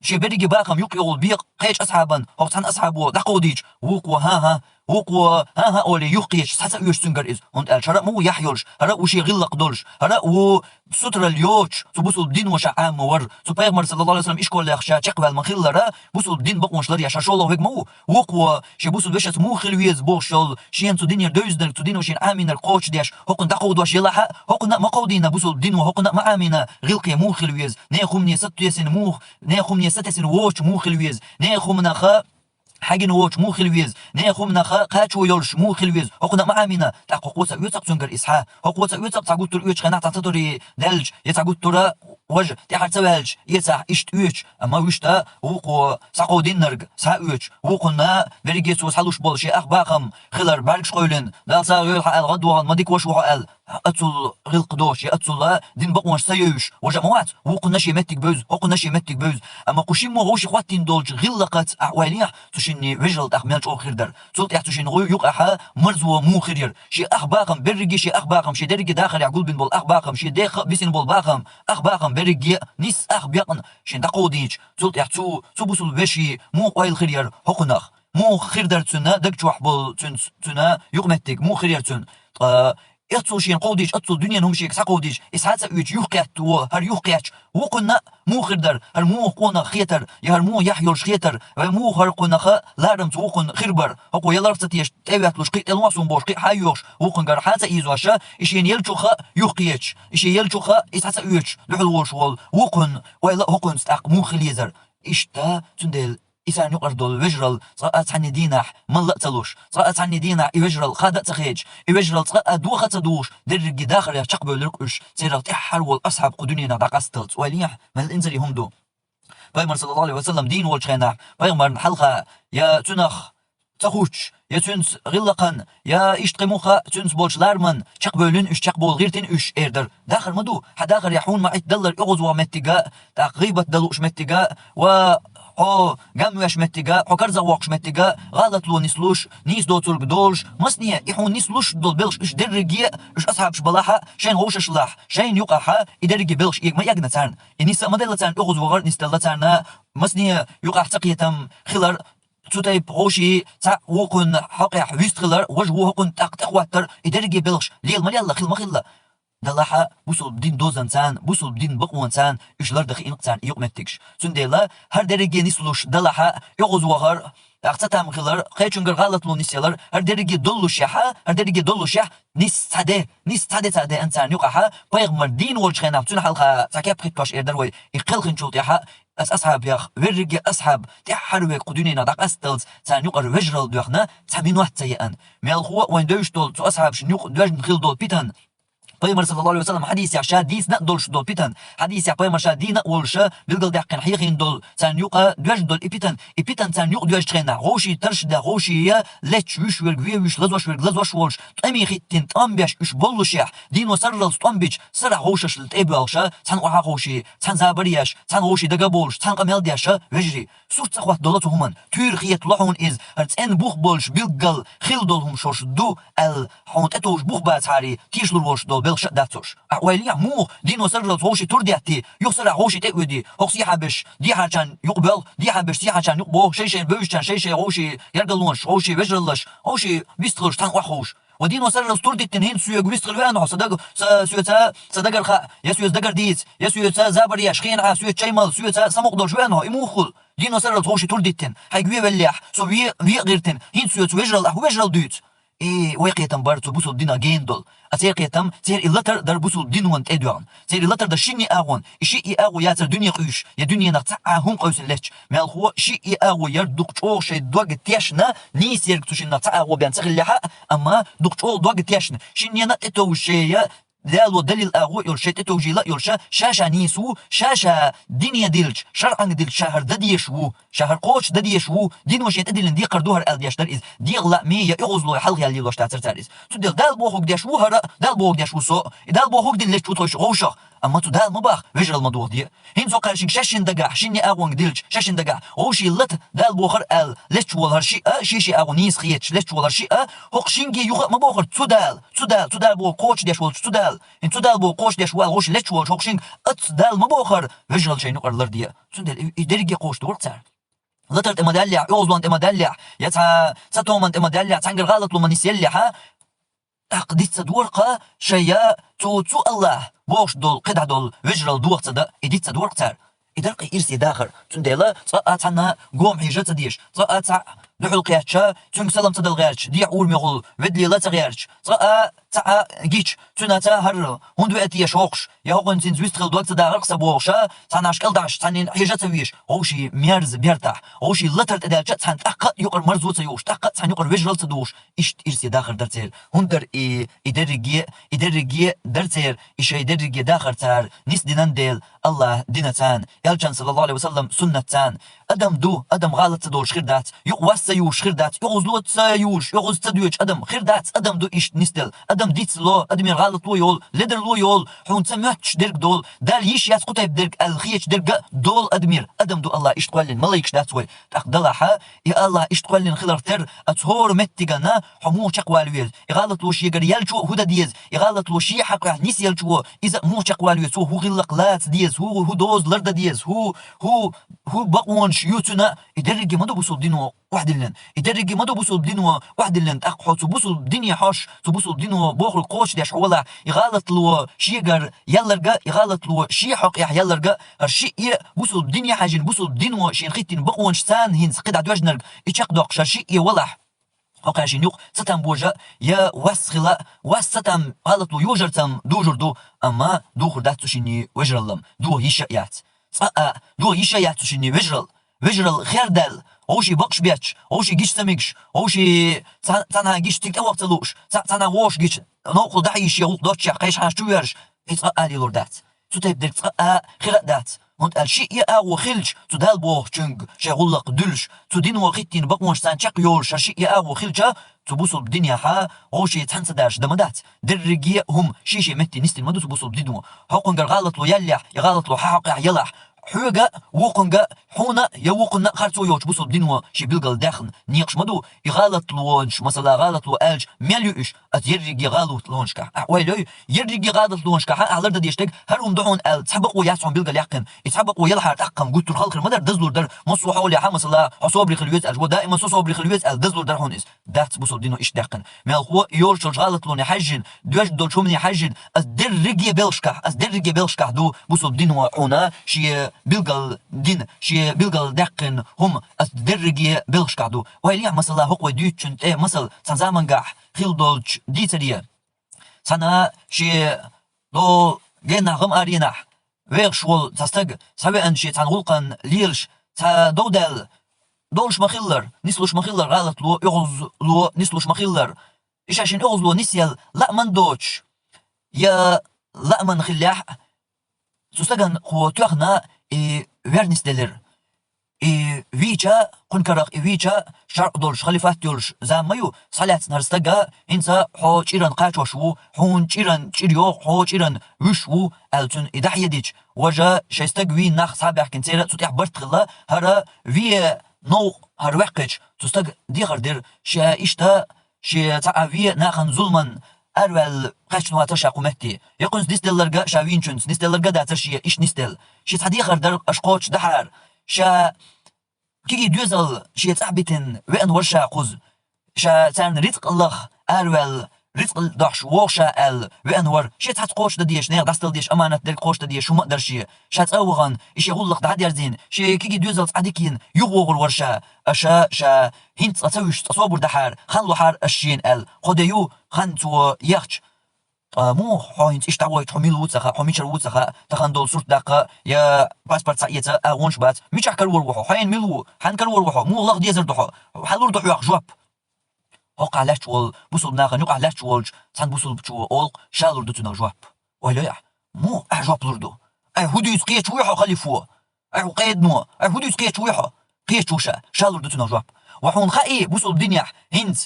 شي بريجي باقم يقيغل بيق قيش اصحابن هو تسان اصحابو دقوديج وقوا ها وقوا ها أولي يقيش ساعة يشتنجر إز هند الشرع مو يحيلش هرا وشي غلق دولش هرا و ستر اليوش تبوسل الدين وشا عام ور تبيغمر صلى الله عليه وسلم إيش كل يخشى تقبل من خلرا بوسل الدين بقوش لر يشا شولو هيك مو وقوا شي بوسل بشت مو خلويز بوشل شين تدين يردوزدر تدين وشين آمين القوش ديش هقن دقود وش يلاحا هقن ما قودينا بوسل الدين وهقن ما آمينا غلقي مو خلويز نيخمني ست يسن مو نيخمني ست يسن ووش مو خلويز نيخمنا خا حاجن ووش مو خلويز نيخمنا خا قاتشو يولش مو خلويز هقنا ما آمينا تقوقوسا يوتق تنجر إسحا هقوسا يوتق تقول تر يوتش خنا تعتطري دلج يتقول ترى وجه تحت سوالج يتح إشت يوتش أما وشتا وقو ساقو دينرج سا يوتش وقنا بريجيت وسحلوش بول شي أخباقم خلر بالش قولن لا سا يلح الغدوة ما ديك وش وقال أتصل غلق دوش أتصل دين بقوش سيوش وجماعات وقنا شي متك بوز وقنا شي متك بوز أما قشيم وغوش خواتين دولج غلقت أحواليح تشيني رجل أخملش أو خيردر صوت يحتشين غو يقع مرزو مو خير شي أخباقم بريجي شي أخباقم شي درجي داخل يقول بين بول أخباقم شي داخل بيسين بول باقم أخباقم بريجي نيس أخباقن شين تقوديج صوت يحتو بوصل بشي مو قايل خير حقنخ مو خيردر تسنا دك بول تسنا يقمتك مو خير تسن اتسو شين قوديش اتسو دنيا نمشيك ساقوديش اسحاس اويش يوقعت هر يوقعش وقنا مو خردر هر مو قونا خيتر هر مو يحيلش خيتر مو هر قونا خ لارم توقن خربر هقو يلارتيش تبعتلوش قيت الواسون بوش قي حيوش وقن غر حاسا ايزواشا اشين يلچو خ يوقيش اشين يلچو خ اسحاس اويش لحلوش وول وقن ولا هقن استق مو خليزر اشتا تندل إسان يقر دول وجرل صقات عني دينح من لقتلوش صقات عني دينح يوجرل خادت تخيج يوجرل صقات دوخة تدوش درج داخل يشقبو لرقش سيرا تحر والأصحاب قدونينا داقستلت وليح من الإنزل هم دو بايمر صلى الله عليه وسلم دين والشينح بايمر حلقة يا تنخ تخوش يا تنس غلقن يا إشتقي موخا تنس بولش لارمن شقبولن إش شقبول غيرتن إش إردر داخل مدو حداخل يحون معيت دلر إغوز ومتقا تقريبا دلوش متقا و جاموش متجا حكر زواقش متجا غلط لو نسلوش نيس دو ترق دولش مسنية يحون نسلوش دول بلش إش درجية إش أصحابش بلاحة شين غوش شلاح شين يقعها إدرجي بلش ما يجنا تان الناس ما دلت تان أغز وغر نستلت تان مسنية يقع تقيتم خلر تطيب غوشي تا وقن حقيح ويستخلر وجهه هقن تقواتر إدرجي بلش ليل ما يلا خل ما خلا دلاحة بوصل بدين دوزن تان بوصل بدين بقوان تان إشلر دخي إنق تان يقمتكش سندلا هر درجة نسلوش دلاحة يغز وغر أقصتهم خلر قيتشنجر غلط لو نسيلر هر درجة دلوش يحا هر درجة دلوش يح نس تادة إنسان يقعها بيغمر دين والشخينا تون حلقة تاكيب قيتوش إردر وي يقل خنشوط يحا أصحاب يخ ورجع أصحاب تحروا قدونينا دق أستلز تان يقر وجرل دوخنا تامين واحد سيئان مالخوا وين دوش دول تو أصحاب شنيق دوش نخيل دول بيتن Peygamber sallallahu aleyhi ve sellem hadis yaşa dis ne dolş dol pitan. Hadis ya peygamber şa dina olşa bilgal daqin hiyin dol. Sen yuqa düş dol ipitan. İpitan sen yuq düş trena. Roşi tarş da roşi ya leç üç verg ve üç lazwaş verg lazwaş olş. Emi hittin tam beş üç bolluş ya. Dino sarral tam biç. Sara roşaş tebi alşa. Sen oha roşi. Sen zabariyaş. Sen roşi daga bolş. Sen qamel diyaşa vejri. Surt saxvat dolatuhuman. Türkiyet lahun iz. Arts en buh bolş bilgal khil dolhum şoş du el hont etoş buh bat hari. Tişlur bolş dol belş datoş. Ahwaliya mu dino sarral roşi turdiyati. Yoksara roşi teudi. Hoksi habeş. Di harcan yuqbel. Di habeş di harcan yuqbo. Şey bövüşcan şey roşi yargalunş roşi vejrallaş. Roşi bistılş tan wahoş. ودينو سر الاسطور دي التنين سويا جويس قلوانو صدق سويتا صدق الخا يا سويا صدق ديت يا سويتا زابر يا شخين ع سويتا شيمال سويتا سمق دور شوانو يموخل دينو سر التوشي تور ديتن هاي جوي بلح سو بي غيرتن هين سويت وجرل وجرل دوت اي ويقيتم بارتو بوسو دينا جيندل اتيقيتم تير اللتر در بوسو دينوانت ادوان تير اللتر در شيني اغون شي اغو ياتر دنيا قيش يا دنيا نقطع هم قوس لتش مال هو شي اغو يردق تشو شي دوغ تيشنا نيس يركتوشنا تاغو بيان تغلها اما دوغ تشو دوغ تيشنا شينينا اتو شيا دالو دليل اغو يرشت توجيلا يرشا شاشا نيسو شاشا دنيا ديلش شرعا ديل شهر دديشو شهر قوش دديشو دين وشيت ادلن دي قردوهر الديشتر از ديغلا مية يغزلو حلق يلي لوش تاثر تاريز تدل دال بوخوك ديشو هرا دال بوخوك ديشو سو دال بوخوك دين ليش توش غوشخ اما تو دال مباخ وجر الموضوع دي هين سو قارشين شاشن دقا شيني اغون ديلش شاشن دقا غوشي لت دال بوخر ال ليش ولهر شي شيشي اغون نيس خيتش ليش ولهر شي هوق شينجي يوخ مبوخر تدال بو قوش ديشو تدال انتو دال بو قوش ديش والغوش لتش وال شوقشين ات دال مبوخر وجرل شي نقرلر دي تندل يدرجي قوش دورتار لتر امدلع اوزلان امدلع يتا ستومن امدلع تنقل غلط لمن يسلح اقديت صدورقه شيا تو الله بوش دول قدع دول وجرل دوقت دا اديت صدورقتار ادرقي ارسي داخر تندلا صاتنا قوم حيجت ديش صات دحول قياتشا تنك سلام تدل غيرش دي عور ميغول ودلي لا تغيرش تا جيتش تناتا هر هندو اتي شوقش يا هو انت زويستخل دوقت دا رقص بوغشا تناش قلداش تنين حيجت ويش اوشي ميرز بيرتاح اوشي لتر تدالش تن تق يقر مرزو تيوش تق تن يقر وجرل تدوش ايش ارسي داخر درتير هندر ادرجي درتير ايش ادرجي داخر تار نس دينندل الله دينتان يالجان صلى الله عليه وسلم سنتان ادم دو ادم غلط تدوش خيردات يقوس سيوش خيردات يغزلوت سيوش يغز تدوش ادم خيردات ادم دو ايش نستل ادم ديت لو ادم غلط لو يول لدر لو يول حون سمعتش درك دول دال يش ياس قطيب درك الخيش درك دول ادم دو الله ايش تقولن ملايكش داتوي تقدلها يا الله ايش تقولن خلرتر اتهور متجنا حمو شقوالويل غلط لو شي يقر يلجو هدا ديز غلط لو شي حق نيس يلجو اذا مو شقوالويل هو غلق لات ديز هو دوز لرد ديز هو بقونش يوتنا يدرج مدو بوصل دينو واحد لن يدرج مدو بوصل دينو واحد لن تقحو تبوصل الدنيا حاش تبوصل دينو بوخل قوش داش ولا يغلط لو شي يقر يلرجا يغلط لو شي حق يلرجا الشيء بوصل الدنيا حاجن بوصل دينو شي نخيتين بقونش سان هينس قد عدواج نرج يشق شيء ولح حقاشين يوق ستم بوجا يا وسخلا وستم غلط لو يوجرتم دوجردو اما دو خردات شيني وجرلم دو هيشيات دو هيشيات شيني وجرل خيردل اوشي بقش بيتش اوشي جيش تميكش اوشي تانا جيش تيك وقت لوش تانا ووش جيش نوقل دعيش يوق دوتش قيش حاش تويرش اتقالي لوردات تتيب ديك خيردات هونت الشيء يا خلج تدال بوخ چنگ شغلق دلش تدين وقتين بقونش سانچق يولش الشيء يا خلجا تبوصل الدنيا ها اوشي تنسى داش دمدات درجي هم شيشي متي نستي مدو تبوصل بدينو حقن غلط لو يلح يغلط لو حق يلح حوجا وقنجا حونا يوقنا خرطو يوش بوصل دينو شي بيلقل داخن نيقش مدو يغلط لونش مثلا غلط لو الج مليوش اتيرجي غلط لونشكا ويلو يرجي غلط لونشكا على الارض ديشتك هرهم دحون ال تسبقوا ياسون بيلقل يقن يتسبقوا يلحر تقم قلت الخلق المدر دزلور در مصو حول يا مثلا حساب خلويت الج ودائما صوب خلويت ال دزلور در هونس دات بوصل دينو ايش داقن مال هو يورش غلط لون حجن دوش دول شو من حجن الدرجي بيلشكا دو بوصل دينو حونا شي بيلقل دين شي بيلقل دقن هم الدرجي بيلشكادو ويليا مثلا هو ديتشن مثلا تنزامنجح خيل دولش ديتريا سنة شي دو جينا غم أرينا ويرشول تستج سواء شي تنغلقن ليرش تا دودل دولش مخيلر نسلوش مخيلر غلط لو يغز لو نسلوش مخيلر إيش عشان يغز لو نسيل لا من دوتش يا لا من خلاح سوستغن خوتوخنا ورنستلر ويجا كنكرق ويجا شرق دولش خليفات دولش زاميو صلات نرستغا انسا حو چيرن قاچوشو حون چيرن چيريو حو چيرن وشو التون ادحيديج وجا شيستغوي نخ صابح كنتيرا تطيح برتخلا هرا وي نو هر وقج تستغ ديغر دير شا اشتا شا تعوي ناخن ظلمن أرول قشنو أترشا قومتي يقول نستيلرجا شاوينشنس نستيلرجا داترشيا إيش نستيل شي صديق در أشقوش دحر شا كي دوزل شي تعبتن وين ورشا قوز شا تان رزق الله أرول رزق دحش وشا وين ور شي تقوش دديش نير دستل ديش أمانة در قوش دديش شو مقدر شي شا تأوغن إيش يقول لك دعدي أرزين شي كي دوزل تعديكين يغوغل ورشا شا هنت أتوش تصوبر دحر خلو حر الشين خديو خنتو يخش مو حاينت إيش تعويت حميل وتسخا حميشر وتسخا تخندول صورت دقة يا باسبورت سعيته أغونش بات مش كرور وحو حين ملو حن كرور وحو مو الله ديزر دحو حلور دحو يخ جواب هقع لاشول بوصل ناخن يقع لاشول سان بوصل بتشو أولق شالور دتنا جواب ولا يا مو أجواب لردو هدي يسقيت ويحو خليفو قيد نو هدي يسقيت ويحو قيت وشا شالور دتنا جواب وحون خائي بوصل الدنيا هنت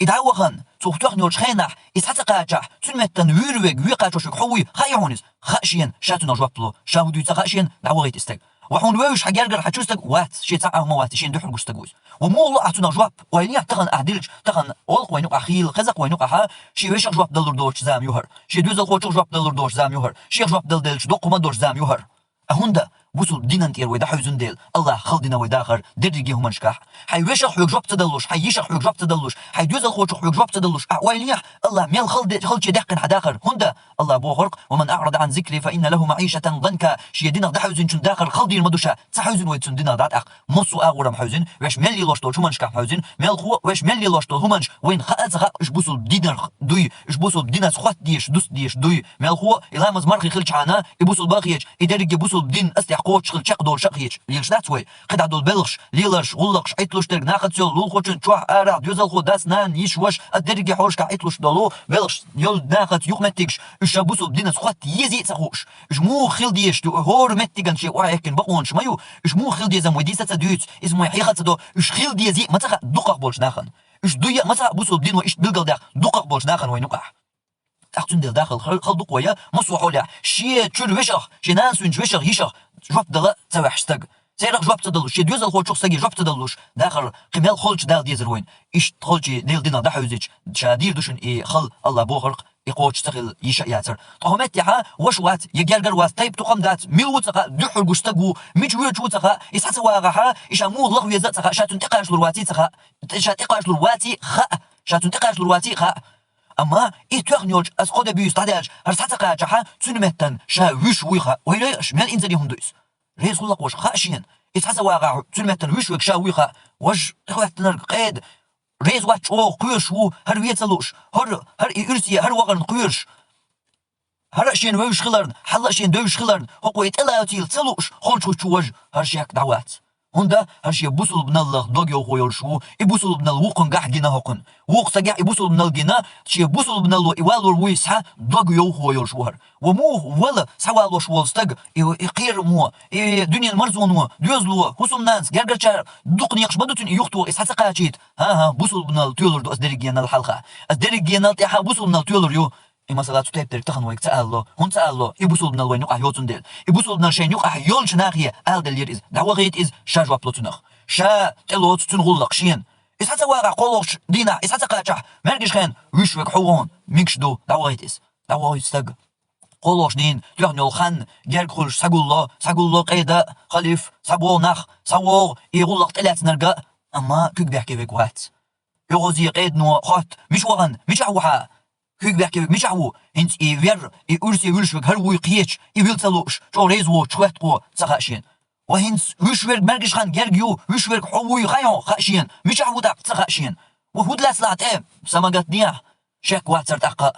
إدعوهن توختوخ نيوش خينح إسحتقاجح تنمتن ويرويق ويقاجوشك حوي خايعونيز خاشين شاتنا جوابلو شاودو يتخاشين دعوغيت استك وحون ويوش حجارجر حجوستك وات شي تاع موات شين دوحل جوستغوز ومولو اعتنا جواب وينيا تخن اعدلج تخن اولق وينوق اخيل خزق وينوق اها شي ويش جواب دلر دوش زام يوهر شي دوزل خوچ جواب دلر دوش زام يوهر شي جواب دلدلج دوقما دوش زام يوهر أهوندا بوصل دينان تير ويدا حيزون ديل الله خلدنا ويداخر درجي هم نشكح حيويش حيوك جواب تدلوش حييش حيوك جواب تدلوش حيدوز الخوش حيوك جواب تدلوش أويليح الله ميل خلد دقن حداخر هوندا الله بوخرق ومن أعرض عن ذكري فإن له معيشة ضنكا شي دينا دحوزن شن داخر خلدي المدوشة تحوزن ويتسن دينا دات أخ مصو أغورم حوزن ويش ملي لوشتول شو منشكح حوزن ميل خو ويش ملي لوشتول همنش وين خاز خا إش بوصل دينار دوي إش بوصل دينا سخوات ديش دوس ديش دوي ميل خو إلا مزمرخي خلش عنا يبوصل باقيج يدرج بوصل دين استحقوش خل شق دول شقيج ليش ناتوي قد دول بلغش ليلرش غلقش عيطلوش ترق ناخد سيل لول خوشن تشوح أرع دوزل خو داس نان يشوش الدرج حورش كعيطلوش دولو بلغش يول ناخد يقمتكش إش بوصل دين سخوات يزي تخوش إش مو خل ديش تو هور متجن شيء وعيكن بقونش مايو إش مو خل ديزم وديسة تدويت اسمه يحيخة تدو إش خل ديزي ما تخ دقق بولش ناخن إش دويا ما تخ بوصل دين وإش بلغل داخ دقق بولش ناخن وينقع تحتون دل داخل خلدق ويا مصو حولها شي تشول وشخ شي ناس وشخ يشخ جواب دلا تسوح شتق سيرق جواب تدلوش شي دوزل خو شخ سقي جواب تدلوش داخل قمال خلش دال ديزر وين ايش خلش ديل دينا دحوزج شادير دوشن اي خل الله بوخرق يقوش تغل يشا ياتر طهمت يها وشوات يجالجر واس تايب تقم دات ميلوتقا دحل غشتغو ميجوي جوتقا يساتواغها يشامو الله يزتقا شاتن تقاش لرواتي تقا شاتقاش لرواتي خا شاتن تقاش لرواتي خا أما إتوغنيوج أسقط بيستعداج هرساتقا جحا تنمتن شا وش ويخا ويلاش مال إنزلي هندوس ريس خلق وش خاشين إتحسواغا تنمتن وش ويك شا ويخا وش تخواتنا قيد ريس واتش أو قيرش و هر ويتلوش هر إرسي هر وغن قيرش هر شين ويش خلرن حلا شين دوش خلرن هقويت إلا يتيل تلوش خلش وش هر شيك دعوات هوندا هرشي بوصل بن الله دوغيو خويل شو يبوصل بن الوقن قاح جينا هقن وق سجع يبوصل بن الجنا شي بوصل بن الله يوالور ويسها دوغيو خويل شوهر ومو ولا سوالو شوال استج يقير مو دنيا المرزون مو دوزلو حسن ناس جرجر دقني يخش بدوتن يختو اسحسقا جيت ها بوصل بن التولر دو اسدرجينا الحلقه اسدرجينا تاع بوصل بن التولر يو مثلا تتبتر تخن ويك تألو هون تألو يبوصل بنا الوين يقع يوتن ديل يبوصل بنا شين يقع يول شناخية دل يريز دعوة غيت إز شا جواب لطنخ شا تلوت تنغلق شين إس حتى واقع قولوش دينا إس حتى قاجح مرقش خين ويشوك حوون ميكش دو دعوة غيت إز دعوة غيت استق قولوش دين تيغن يول خان جرق خلش ساقولو قيدة خليف سابو نخ ساوو يغلق تلات نرقا أما كيك بيحكي بيك وات يغوزي قيد نو خات مش وغن مش عوحا كيك بيحكي مش عو انت يفر يورسي ويلشوك هر ويقيتش يبيلتلوش جو ريزو تشواتقو تخاشين وهنت ويشورك مرقش خان جرجيو ويشورك حوي خايون خاشين مش عو داق تخاشين وهود لا سلات سماقات نيا شك واتر تاقا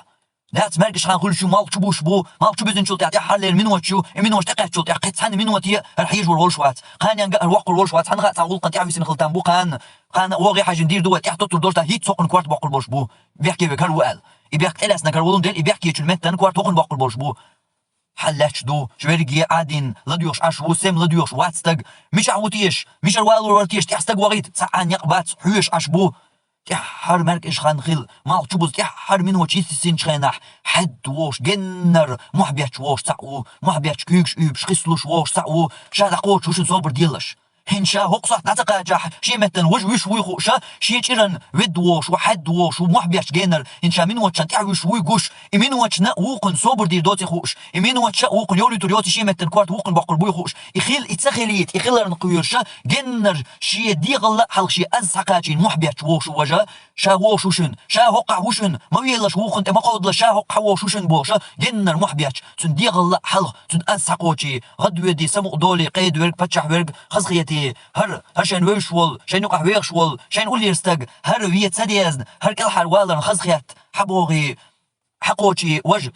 دات مرقش خان خلشو مالك شبوش بو مالك شبوزن شو تعطي حلل من واتشو من واش تقعد شو تعقد سن من واتي راح يجور والشوات قان ينقا الوقت والشوات حنغا تعول قد تعرف سن خلطان بو قان واغي حاجه ندير دوت تحت تطر دوش هيت سوق كوارت بقول بوش بو بيحكي بك هالوال İbyak eles nakar olun del ibyak geçilmetten kuart okun bakul boş bu. حلش دو شويرجي عادين لديوش عشو سم لديوش واتستق مش عوتيش مش الوالو ورتيش تحستق وغيت ساعان يقبات حيش عشبو تحر مرك إيش خان خيل ما تشوبز تحر من وشي سين شخناح حد ووش جنر محبيتش ووش سعو محبيتش كيكش يبش خسلوش ووش سعو شادقوش وش صبر ديلش هنشا هقصة نتقاجح شي متن وش ويخوشا شي تيرن ودوش وحد وش ومحبيش جينر هنشا من وتشان تعوش ويجوش إمين وتشنا وقن صبر دير دوتي خوش إمين وتشا وقن يولي تريوتي شي متن كوارت وقن بقر بوي خوش إخيل إتسخيليت إخيل نقيرشا جنر شي ديغل حلق شي أزحقاتين محبيش وش وجا شا وشوشن شا هقع وشن ما ويلاش وقن تما قود شا هقع وشوشن بوشا جنر محبيش تن ديغل حلق تن أزحقوتي غدوي دي سمو دولي قيد ورق فتح ورق خزخيتي هر شين ويشول شين يقع ويشول شين ولي يستق هر ويت سديزن هر كل حال والن خزخيت حبوغي حقوتي وجه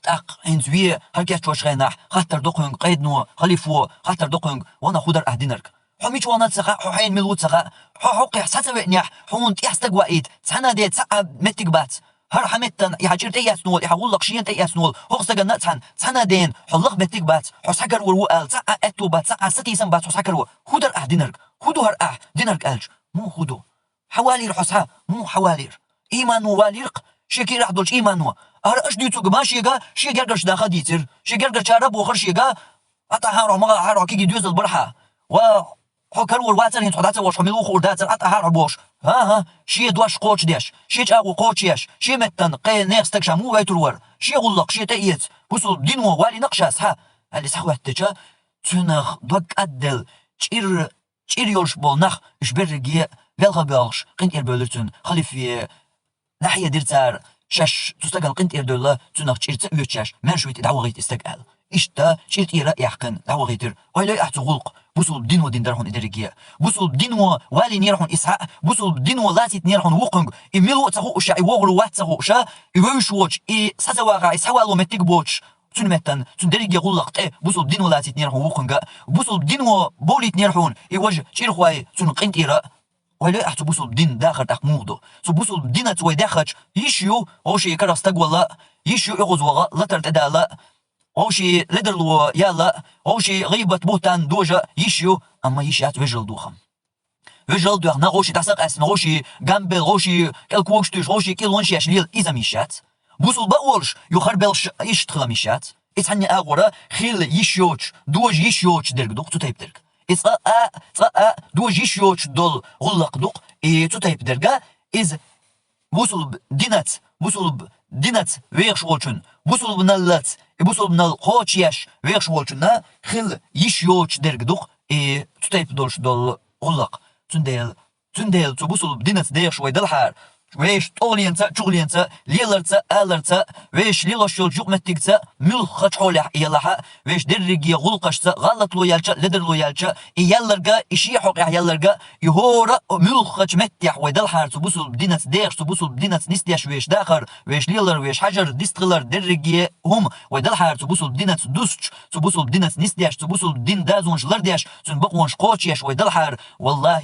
تاق انزوي هر كيت وش غينح خاطر دقن قيدنو خليفو خاطر دقن وانا خدر اهدينرك حميش وانا تسقى حين ملوت سقى حقي حساتوينيح حون تيستق وايد سنه ديت سقى متقبات هر حمتن يحجر تياسنول يحولق شين تياسنول هوخستغ نتسان سنادين حلق بتقبات حسكر وروال سقى اتوبات سقى ستيسن بات حسكر خدر اهدينرك خدو هر دينرك الج مو خدو حوالير حسها مو حوالير ايمانو واليرق شكي راح دولش ايمانو هر اش ديتوغ ما شيغا شي گرگش داخه ديتر شي گرگش چاره بوخر شيغا اتا هارو ما هارو كي دوزل برحه و حكر والواتر هنت حدات وش حملو خرداتر اتا هارو بوش ها شي دوش قوش ديش شي جاو قوشيش شي متن قي نيستك شامو ويتور شي غلق شي تايت بوصل دينو والي نقشاس ها اللي سخوتجا تنخ دوك ادل چير يولش بولنخ جبرجي velgabelsh qint bölürtün xalifiye nahiye dirtar şaş tustagal qint dölla tunaq çirtsa üçäş merşwit dawagit istakal işte çirt ira yaqın dawagitir öyle ahtuğulq busul din ve dindarhun iderigiye busul din ve wali nirhun isha busul din ve latit nirhun wuqung imilu tahu usha iwogru watsahu usha iwushwoch I sazawaga ishawalu metikboch تنمتن تندرج غلقت بوصل دين ولا تتنير هو وقنجا بوصل دين وبولي تنيرحون يوجه شير خواي تنقنت إيرا ولا أحد بوصل دين داخل تحموده بوصل دين توي داخل يشيو أو شيء كرا استقبل يشيو يغز وغا لا ترتدالا أو شيء لدرلو يلا أو شيء غيبة بوتان دوجا يشيو أما يشيات وجل دوخم وجل دوخ نغوشي تحسق أس نغوشي جنبل غوشي كالكوكشتوش غوشي كيلونشي أشليل إذا ميشات بوصل بقولش يخربلش يشتغل ميشات إتحني أغورا خيل يشيوش دوج يشيوش درك دوق تتايب درك إتقا دوج يشيوش دول غلق دوق تتايب دركا إز بوصل دينات ويغش والشن بوصل بنالات بوصل بنال قوتشياش ويغش والشن خيل يشيوش درك دوق تتايب دولش دول غلق تنديل بوصل دينات ديغش ويدلحار ويش طولينتا شغلينتا ليلرتا آلرتا ويش ليلاشول جوقمتيكتا ملخ حولح يلاها ويش درجي غلقشتا غلط لو يالشا لدر لو يالشا يالرجا إشي حق يالرجا يهورا ملخ متيح ويدلحار تبوسل بدينات ديش تبوسل بدينات نستيش ويش داخر ويش ليلر ويش حجر ديستغلر درجي هم ويدلحار تبوسل بدينات دوسش تبوسل بدينات نستيش تبوسل بدين دازونش لرديش تنبقونش قوتشيش ويدلحار والله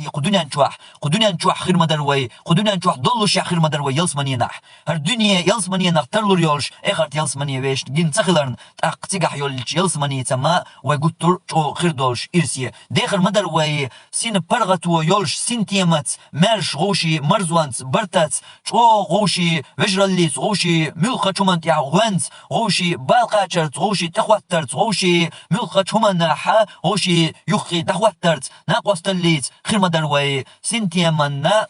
قدونا نشوح خير مدروي قدونا نشوح ضلش آخر مدروي يلسمانية نح هر دنيا يلسمانية نح ترلور يولش آخرت يلسمانية ويش جين تخلرن تقتيجح يولش يلسمانية تما ويقطر شو خير دولش إرسية داخر مدروي سين برغتو يولش سين تيمت مرش غوشي مرزوانت برتات شو غوشي وجرليس غوشي ملخة شمانت يا غوانت غوشي بالقاتشرت غوشي تخواترت غوشي ملخة شماناحا غوشي يخي تخواترت ناقوستليت خير مدروي سين تيمنا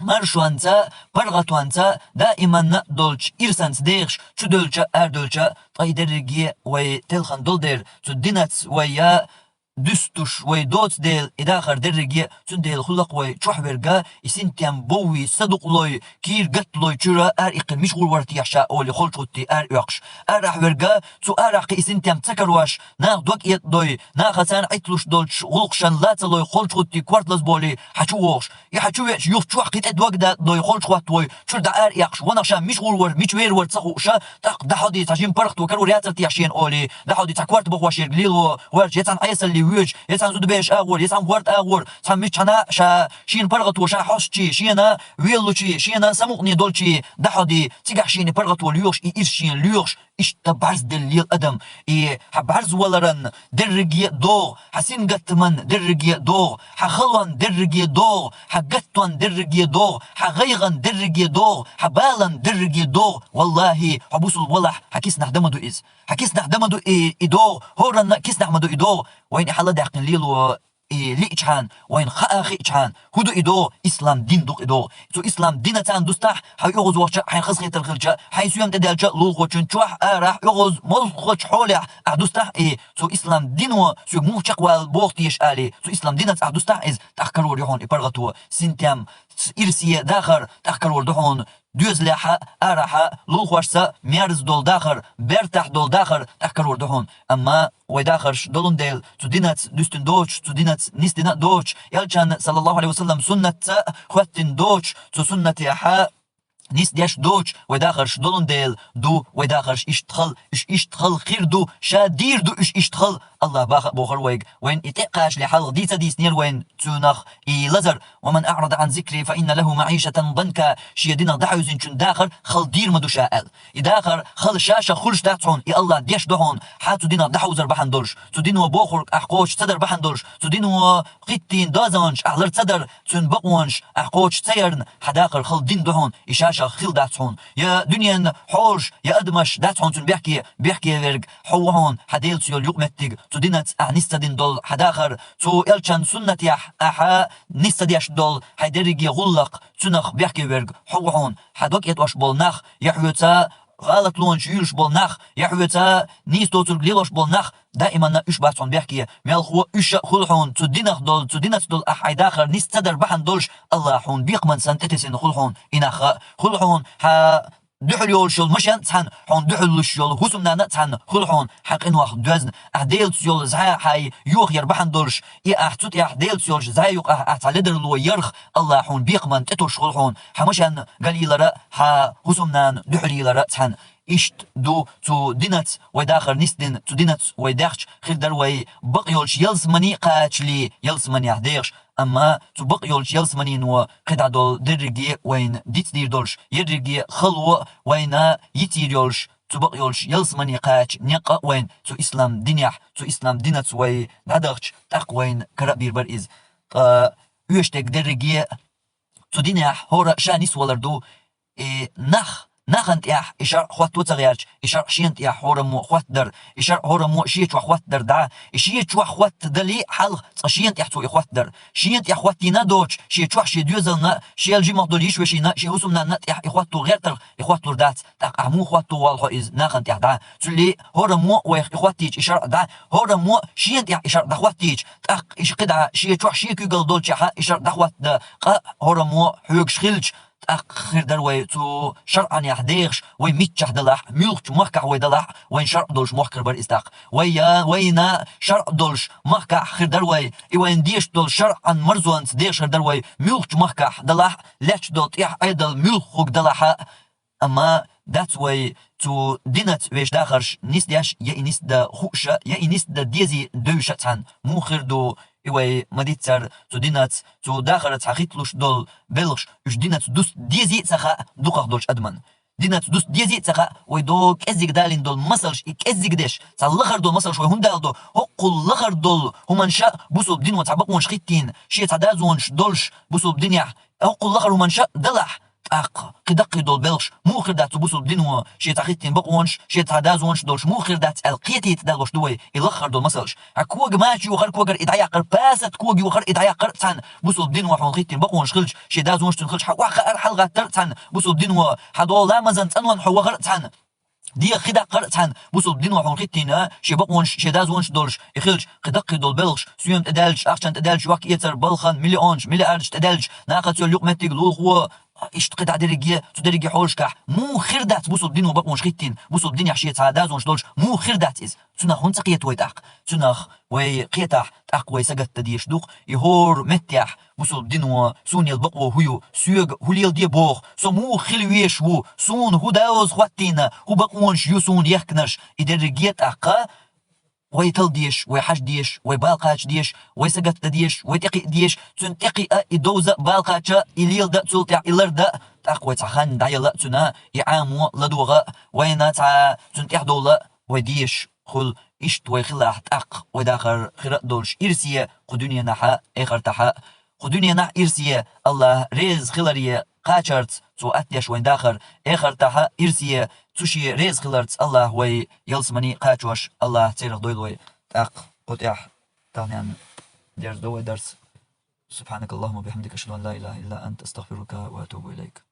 مرشوانتا برغتوانتا دائما دولش إرسانت ديغش شو دولشا أردولشا طايدرجي ويتلخن دولدر تدينات ويا دستوش ويدوت ديل إداخر درجي تنديل خلق وي شحبرجا يسنتيم بوي صدق لوي كير قت لوي شرا إقل مشغول ورتي يحشا أولي خلطوتي يقش أحبرجا تو أرق يسنتيم تكرواش دوك يدوي خسان عتلوش دولش غلقشان لا لوي خلطوتي كوارتلز بولي حشوش يحشوش يفتوح قيت أدوك دا دوي خلطوت وي شردا يقش ونخشان مشغول ور مشوير ور تصخوشا تق ده حدي تجيم برخت وكرو رياتر تيحشين أولي ده حدي تكوارت بخواشير ليلو ورجيتان أيسل ويج يسان زود بيش أغور يسان ورد أغور سان ميشنا شين برغتو شا حوشي شينا ويلوشي شينا سموقني دولشي دحدي تيجح شين برغتو ليوش إيرشين ليوش إيش تبعز دليل أدم حبعز ولرن درجي دو حسين قتمن درجي دو حخلن درجي دو حقتون درجي دو حغيغن درجي دو حبالن درجي دو والله حبوس الولح حكيس نحدمدو إز حكيس نحدمدو إدو هورن كيس نحمدو إدو وين حلا داقن ليلو ليچان وين خاخي چان هدو إدو إسلام دين دوق إدو تو إسلام دين تان دوستح حي يغوز وقت حي خسخي تلخرجة حي سيوم تدالجة لوغو چون چوح راح يغوز ملخوش حولح أحدوستح تو إسلام دينو سيوم موشق والبوغتيش آلي تو إسلام دين أحدوستح إز تحكرور يحون إبرغتو سنتيام إرسية داخر تحكرور دحون دوز لحا أراحا لوخوشسا ميارز دول داخر برتاح دول داخر تحكرور دحون أما ويداخرش دولن ديل تو دينات دوستن دوش تو دينات نستنا دوش يالجان صلى الله عليه وسلم سنة خواتن دوش تو سنة يحا نيس دياش دوش ويداخرش دولن ديل دو ويداخرش اشتخل خير دو شادير دو اشتخل الله بوخر ويق وين اتقاش لحل ديتا ديس نير وين تونخ لزر ومن أعرض عن ذكري فإن له معيشة ضنكا شيدنا دحوزن چون داخر خل دير مدو شاءل إداخر خل شاشة خلش داتون إي الله ديش دهون حاتو دينا دحوزر بحن دولش تو دينو بوخر أحقوش صدر بحن دولش تو دينو قيتين دازانش أحلر صدر تون بقوانش أحقوش تيرن حداخر خل دين دهون إشاشة خل داتون يا دنيا حوش يا أدمش داتون تون بيحكي ورق حوهون حديل تيول يقمتك تو دينات نستدين دول حداخر تو إلشان سنة يح أحا نستديش دول حيدرق يغلق تنخ بيحكي ورق حوهون حدوك يتوش بولنخ يحيوتا غلط لونش يلش بولنخ يحيوتا نيستو تلقليلوش بولنخ دائما ايش باتون بيحكي مالخو ايش خلحون تو دينخ دول احاي داخر نستدر بحن دولش الله حون بيقمن سنتتسن خلحون إنخ خلحون دحل يول شول مشان تحن حون دحل شول هسمنا نتحن خلحون حقين واحد دوزن أحديل شول زها حي يوخ يربحن دولش أحتوت أحديل شول زها يوخ أحتلدر لو يرخ الله حون بيقمن تتوش خلحون حمشان قليل ح هسمنا دحل را تحن إشت دو تو دينت ويداخر نستن تو دينت ويداخش خير وي بقيولش يلسمني قاتشلي يلسمني أحديش أما تو بقيولش يلسمني نو قطع دول درجي وين ديت دير دولش يرجي خلو وين يتيريولش تو بقيولش يلسمني قاتش نيقا وين تو إسلام دينيح تو إسلام دينت وي نادخش تاق وين كرابير برئز يشتك درجي تو دينيح هورا شانيس ولردو نخنت يح إشار خوات وتغيرش إشار شينت يح هورمو خوات در إشار هورمو شيت وخوات در دع شيت وخوات دلي حل شينت يحتو خوات در شينت يح خواتينا دوش شيت وخ شي دوزلنا شي الجي مقدول يش وشينا شي هسمنا نت يح خواتو غير تر خواتو دات تاق عمو خواتو والله إز نخنت يح دع تلي هورمو ويخ خواتيج إشار دع هورمو شينت يح إشار دخواتيج تاق إش قدع شيت وخ شي كيقل دولش ح إشار دخوات دا هورمو حيوك شخيلش أخر دروي تو شرعا يحديش وين ميتشح دلح ميلك محكح ويدلح وين شرع دولش محكر بر استاق وينا شرع دولش محكح خير دروي وين ديش دول شرعا مرزوان ديش دروي ميلك محكح دلح لاتش دول تيح ايدل ميلك خوك دلح اما that's way تو دينت ويش داخرش نيس دياش يا نيس دا خوشة يا نيس دا ديزي دوشتان مو خير دو إيوه مديتر تو دينات تو داخرت حقيتلوش دول بلغش إش دينات دوست ديزي تخا دوقق دولش أدمن دينات دوست ديزي تخا ويدو كأزيك دالين دول مسلش كأزيك ديش تاللخر دول مسلش ويهون دال دول هقو لخر دول همان شاء بوسو بدين وتعبق ونش خيتين شي تعدازونش دولش بوسو بدين يح هقو لخر همان شاء دلح قدقي دول بلش مو خير دات بوسو بدينو شي تاخيتين بقونش شي تعدازونش دولش مو خير دات القيتي تدالوش دوي يلخر دول مسلش اكوغ ماشي وخر كوغر ادعيقر باسات كوغي وخر ادعيقر تان بوسو بدينو حون خيتين بقونش خلش شي دازونش تنخلش واخر حلقه تان بوسو بدينو حدو لا مازن تنون حو وخر تان دي خدا قرتان بوسو بدين وحون خيتينا شي بقونش شي دازونش دولش يخلش قدقي دول بلغش سيوم تدالش اخشان تدالش واك يتر بلخن مليونش مليارش تدالش ناقت يول يقمتك لول هو ايش تقطع درجيه تدرجي حولش كح مو خردات بوسو بدين وبقونش خيتين بوسو بدين يحشي تعدازونش دولش مو خردات از تنخ هون تقيت ويتاق تنخ وي قيتاح تقوي سقت تديش دوق يهور متيح بوسو بدين وسوني البقو هيو سيغ هوليل دي بوخ سو مو خلويش و سون هو داوز خواتينا هو بقونش يسون يحكنش يدرجيت اقا ويتل ديش ويحش ديش ويبالقاش ديش ويسقط ديش ويتقي ديش تنتقي إدوزة بالقاتشا إليل دا تلتع إلر دا تقوى تخان دايلا تنا يعامو لدوغا وينا تع تنتح دولا وديش خل إشت ويخلع تق وداخر خير دولش إرسية قدنيا نحا إخر تحا قدنيا نح إرسية الله ريز خلرية قاچرت تو أتيش وين داخر إخر تحا إرسية تشي ريز خلرت الله وي يلسمني قاچوش الله تيرخ دويل وي تق قطع تانيان درس دو درس. سبحانك اللهم وبحمدك أشهد أن لا إله إلا أنت أستغفرك وأتوب إليك.